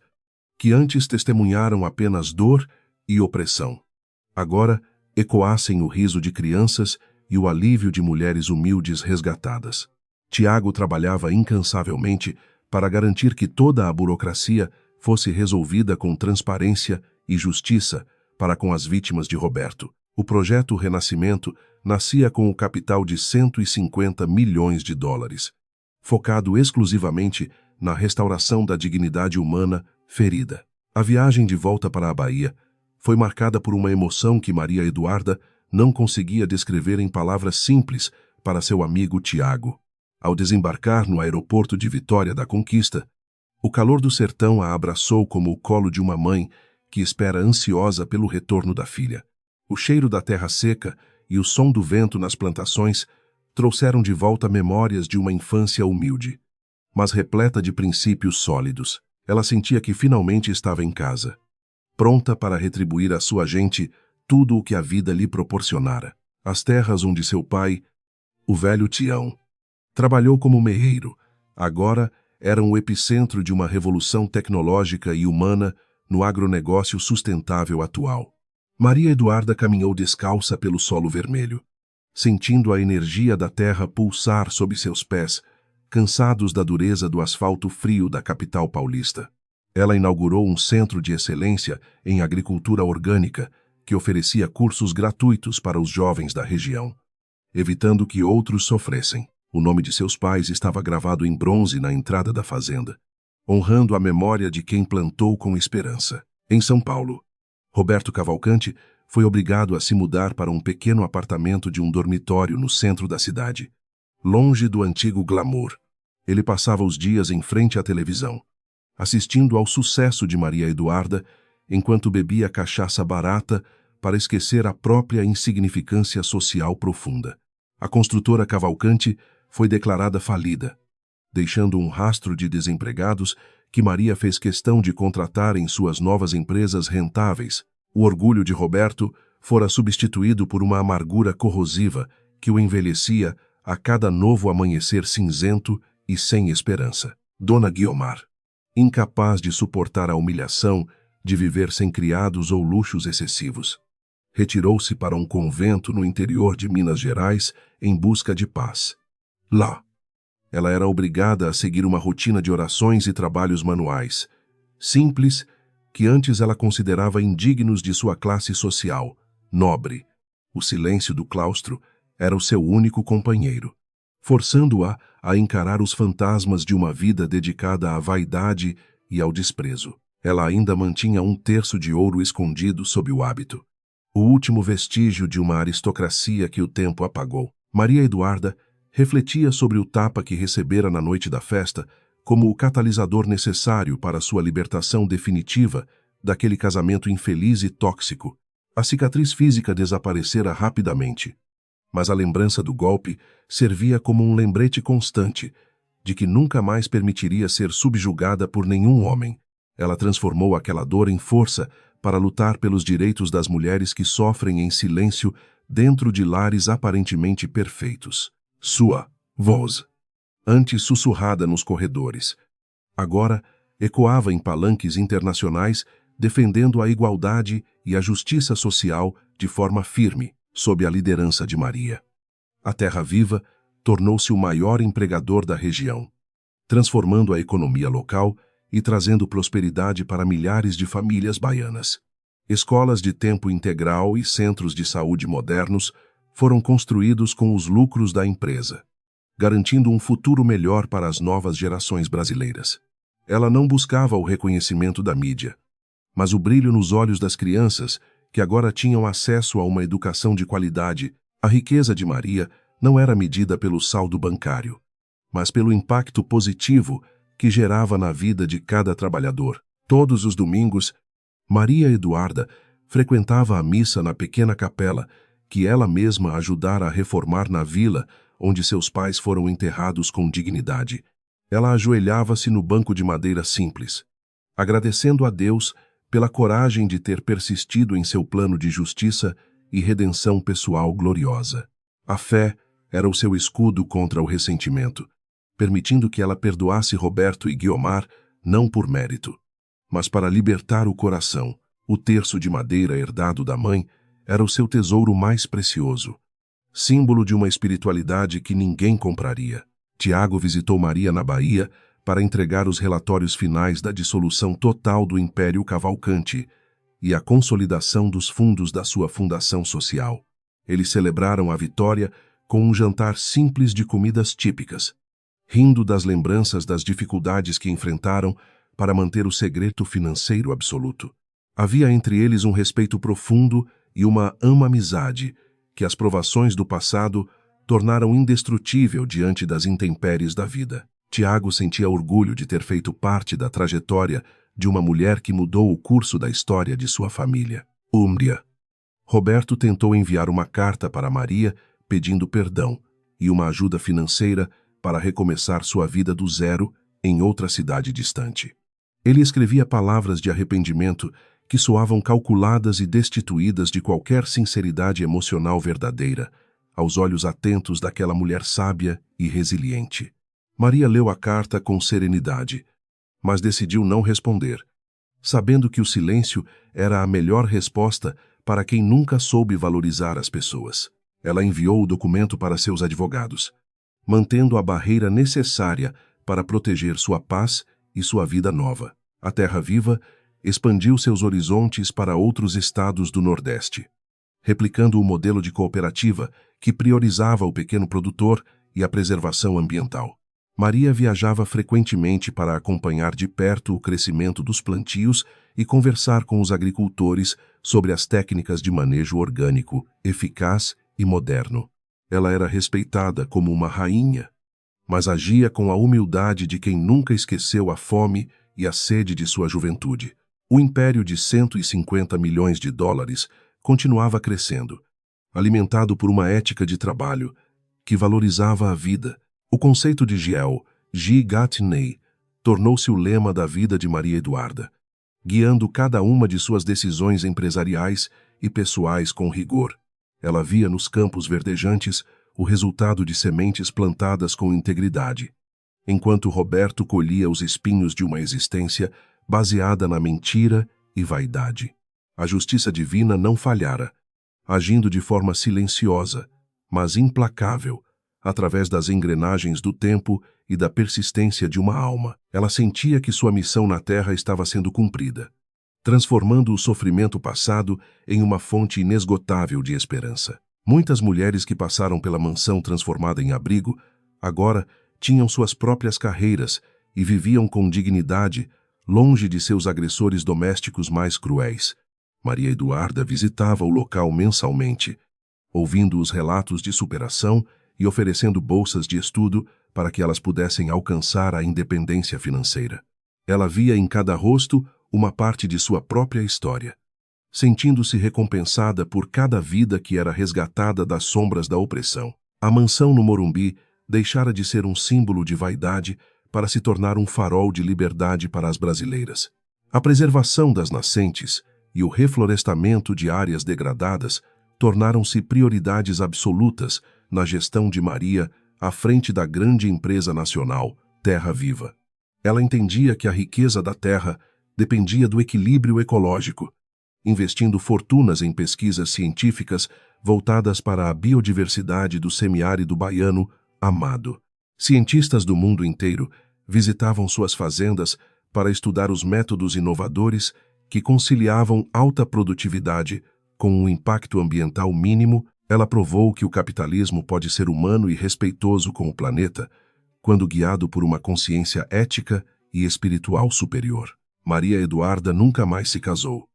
que antes testemunharam apenas dor e opressão, agora ecoassem o riso de crianças e o alívio de mulheres humildes resgatadas. Tiago trabalhava incansavelmente para garantir que toda a burocracia fosse resolvida com transparência e justiça para com as vítimas de Roberto. O projeto Renascimento nascia com o capital de 150 milhões de dólares, focado exclusivamente na restauração da dignidade humana ferida. A viagem de volta para a Bahia foi marcada por uma emoção que Maria Eduarda não conseguia descrever em palavras simples para seu amigo Tiago. Ao desembarcar no aeroporto de Vitória da Conquista, o calor do sertão a abraçou como o colo de uma mãe que espera ansiosa pelo retorno da filha. O cheiro da terra seca e o som do vento nas plantações trouxeram de volta memórias de uma infância humilde, mas repleta de princípios sólidos. Ela sentia que finalmente estava em casa, pronta para retribuir à sua gente tudo o que a vida lhe proporcionara. As terras onde seu pai, o velho Tião, trabalhou como meeiro, agora eram o epicentro de uma revolução tecnológica e humana no agronegócio sustentável atual. Maria Eduarda caminhou descalça pelo solo vermelho, sentindo a energia da terra pulsar sob seus pés, cansados da dureza do asfalto frio da capital paulista. Ela inaugurou um centro de excelência em agricultura orgânica que oferecia cursos gratuitos para os jovens da região, evitando que outros sofressem. O nome de seus pais estava gravado em bronze na entrada da fazenda, honrando a memória de quem plantou com esperança. Em São Paulo, Roberto Cavalcante foi obrigado a se mudar para um pequeno apartamento de um dormitório no centro da cidade, longe do antigo glamour. Ele passava os dias em frente à televisão, assistindo ao sucesso de Maria Eduarda, enquanto bebia cachaça barata para esquecer a própria insignificância social profunda. A construtora Cavalcante foi declarada falida, deixando um rastro de desempregados que Maria fez questão de contratar em suas novas empresas rentáveis. O orgulho de Roberto fora substituído por uma amargura corrosiva que o envelhecia a cada novo amanhecer cinzento e sem esperança. Dona Guiomar, incapaz de suportar a humilhação de viver sem criados ou luxos excessivos, retirou-se para um convento no interior de Minas Gerais em busca de paz. Lá, ela era obrigada a seguir uma rotina de orações e trabalhos manuais, simples, que antes ela considerava indignos de sua classe social, nobre. O silêncio do claustro era o seu único companheiro, forçando-a a encarar os fantasmas de uma vida dedicada à vaidade e ao desprezo. Ela ainda mantinha um terço de ouro escondido sob o hábito, o último vestígio de uma aristocracia que o tempo apagou. Maria Eduarda refletia sobre o tapa que recebera na noite da festa como o catalisador necessário para sua libertação definitiva daquele casamento infeliz e tóxico. A cicatriz física desaparecera rapidamente, mas a lembrança do golpe servia como um lembrete constante de que nunca mais permitiria ser subjugada por nenhum homem. Ela transformou aquela dor em força para lutar pelos direitos das mulheres que sofrem em silêncio dentro de lares aparentemente perfeitos. Sua voz, antes sussurrada nos corredores, agora ecoava em palanques internacionais defendendo a igualdade e a justiça social de forma firme, sob a liderança de Maria. A Terra Viva tornou-se o maior empregador da região, transformando a economia local e trazendo prosperidade para milhares de famílias baianas. Escolas de tempo integral e centros de saúde modernos foram construídos com os lucros da empresa, garantindo um futuro melhor para as novas gerações brasileiras. Ela não buscava o reconhecimento da mídia, mas o brilho nos olhos das crianças que agora tinham acesso a uma educação de qualidade. A riqueza de Maria não era medida pelo saldo bancário, mas pelo impacto positivo que gerava na vida de cada trabalhador. Todos os domingos, Maria Eduarda frequentava a missa na pequena capela que ela mesma ajudara a reformar na vila onde seus pais foram enterrados com dignidade. Ela ajoelhava-se no banco de madeira simples, agradecendo a Deus pela coragem de ter persistido em seu plano de justiça e redenção pessoal gloriosa. A fé era o seu escudo contra o ressentimento, permitindo que ela perdoasse Roberto e Guiomar não por mérito, mas para libertar o coração. O terço de madeira herdado da mãe era o seu tesouro mais precioso, símbolo de uma espiritualidade que ninguém compraria. Tiago visitou Maria na Bahia para entregar os relatórios finais da dissolução total do Império Cavalcante e a consolidação dos fundos da sua fundação social. Eles celebraram a vitória com um jantar simples de comidas típicas, rindo das lembranças das dificuldades que enfrentaram para manter o segredo financeiro absoluto. Havia entre eles um respeito profundo e uma amizade que as provações do passado tornaram indestrutível diante das intempéries da vida. Tiago sentia orgulho de ter feito parte da trajetória de uma mulher que mudou o curso da história de sua família. Úmbria. Roberto tentou enviar uma carta para Maria pedindo perdão e uma ajuda financeira para recomeçar sua vida do zero em outra cidade distante. Ele escrevia palavras de arrependimento que soavam calculadas e destituídas de qualquer sinceridade emocional verdadeira, aos olhos atentos daquela mulher sábia e resiliente. Maria leu a carta com serenidade, mas decidiu não responder, sabendo que o silêncio era a melhor resposta para quem nunca soube valorizar as pessoas. Ela enviou o documento para seus advogados, mantendo a barreira necessária para proteger sua paz e sua vida nova. A Terra Viva expandiu seus horizontes para outros estados do Nordeste, replicando o modelo de cooperativa que priorizava o pequeno produtor e a preservação ambiental. Maria viajava frequentemente para acompanhar de perto o crescimento dos plantios e conversar com os agricultores sobre as técnicas de manejo orgânico, eficaz e moderno. Ela era respeitada como uma rainha, mas agia com a humildade de quem nunca esqueceu a fome e a sede de sua juventude. O império de 150 milhões de dólares continuava crescendo, alimentado por uma ética de trabalho que valorizava a vida. O conceito de Giel, Gi-Gat-Nei, tornou-se o lema da vida de Maria Eduarda, guiando cada uma de suas decisões empresariais e pessoais com rigor. Ela via nos campos verdejantes o resultado de sementes plantadas com integridade, enquanto Roberto colhia os espinhos de uma existência baseada na mentira e vaidade. A justiça divina não falhara, agindo de forma silenciosa, mas implacável, através das engrenagens do tempo e da persistência de uma alma. Ela sentia que sua missão na Terra estava sendo cumprida, transformando o sofrimento passado em uma fonte inesgotável de esperança. Muitas mulheres que passaram pela mansão transformada em abrigo, agora tinham suas próprias carreiras e viviam com dignidade, longe de seus agressores domésticos mais cruéis. Maria Eduarda visitava o local mensalmente, ouvindo os relatos de superação e oferecendo bolsas de estudo para que elas pudessem alcançar a independência financeira. Ela via em cada rosto uma parte de sua própria história, sentindo-se recompensada por cada vida que era resgatada das sombras da opressão. A mansão no Morumbi deixara de ser um símbolo de vaidade para se tornar um farol de liberdade para as brasileiras. A preservação das nascentes e o reflorestamento de áreas degradadas tornaram-se prioridades absolutas na gestão de Maria à frente da grande empresa nacional, Terra Viva. Ela entendia que a riqueza da terra dependia do equilíbrio ecológico, investindo fortunas em pesquisas científicas voltadas para a biodiversidade do semiárido baiano amado. Cientistas do mundo inteiro visitavam suas fazendas para estudar os métodos inovadores que conciliavam alta produtividade com um impacto ambiental mínimo. Ela provou que o capitalismo pode ser humano e respeitoso com o planeta, quando guiado por uma consciência ética e espiritual superior. Maria Eduarda nunca mais se casou,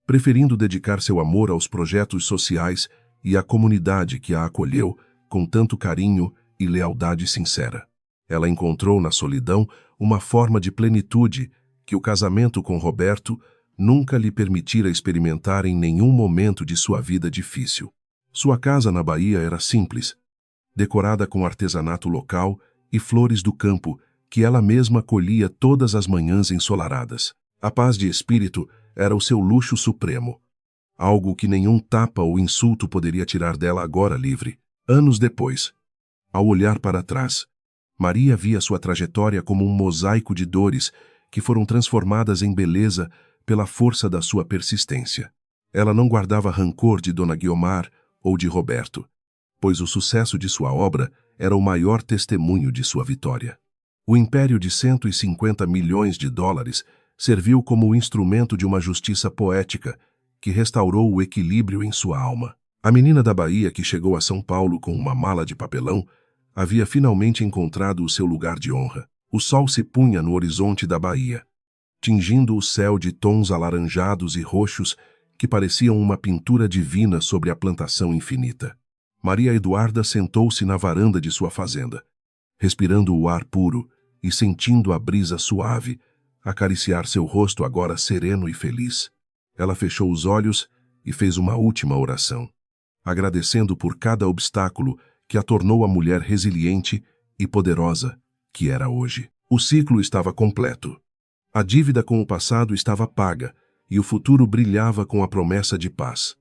preferindo dedicar seu amor aos projetos sociais e à comunidade que a acolheu com tanto carinho e lealdade sincera. Ela encontrou na solidão uma forma de plenitude que o casamento com Roberto nunca lhe permitira experimentar em nenhum momento de sua vida difícil. Sua casa na Bahia era simples, decorada com artesanato local e flores do campo que ela mesma colhia todas as manhãs ensolaradas. A paz de espírito era o seu luxo supremo, algo que nenhum tapa ou insulto poderia tirar dela agora livre. Anos depois, ao olhar para trás, Maria via sua trajetória como um mosaico de dores que foram transformadas em beleza pela força da sua persistência. Ela não guardava rancor de Dona Guiomar ou de Roberto, pois o sucesso de sua obra era o maior testemunho de sua vitória. O império de 150 milhões de dólares serviu como o instrumento de uma justiça poética que restaurou o equilíbrio em sua alma. A menina da Bahia que chegou a São Paulo com uma mala de papelão havia finalmente encontrado o seu lugar de honra. O sol se punha no horizonte da Bahia, tingindo o céu de tons alaranjados e roxos que pareciam uma pintura divina sobre a plantação infinita. Maria Eduarda sentou-se na varanda de sua fazenda, respirando o ar puro e sentindo a brisa suave acariciar seu rosto agora sereno e feliz. Ela fechou os olhos e fez uma última oração, agradecendo por cada obstáculo que a tornou a mulher resiliente e poderosa que era hoje. O ciclo estava completo. A dívida com o passado estava paga e o futuro brilhava com a promessa de paz.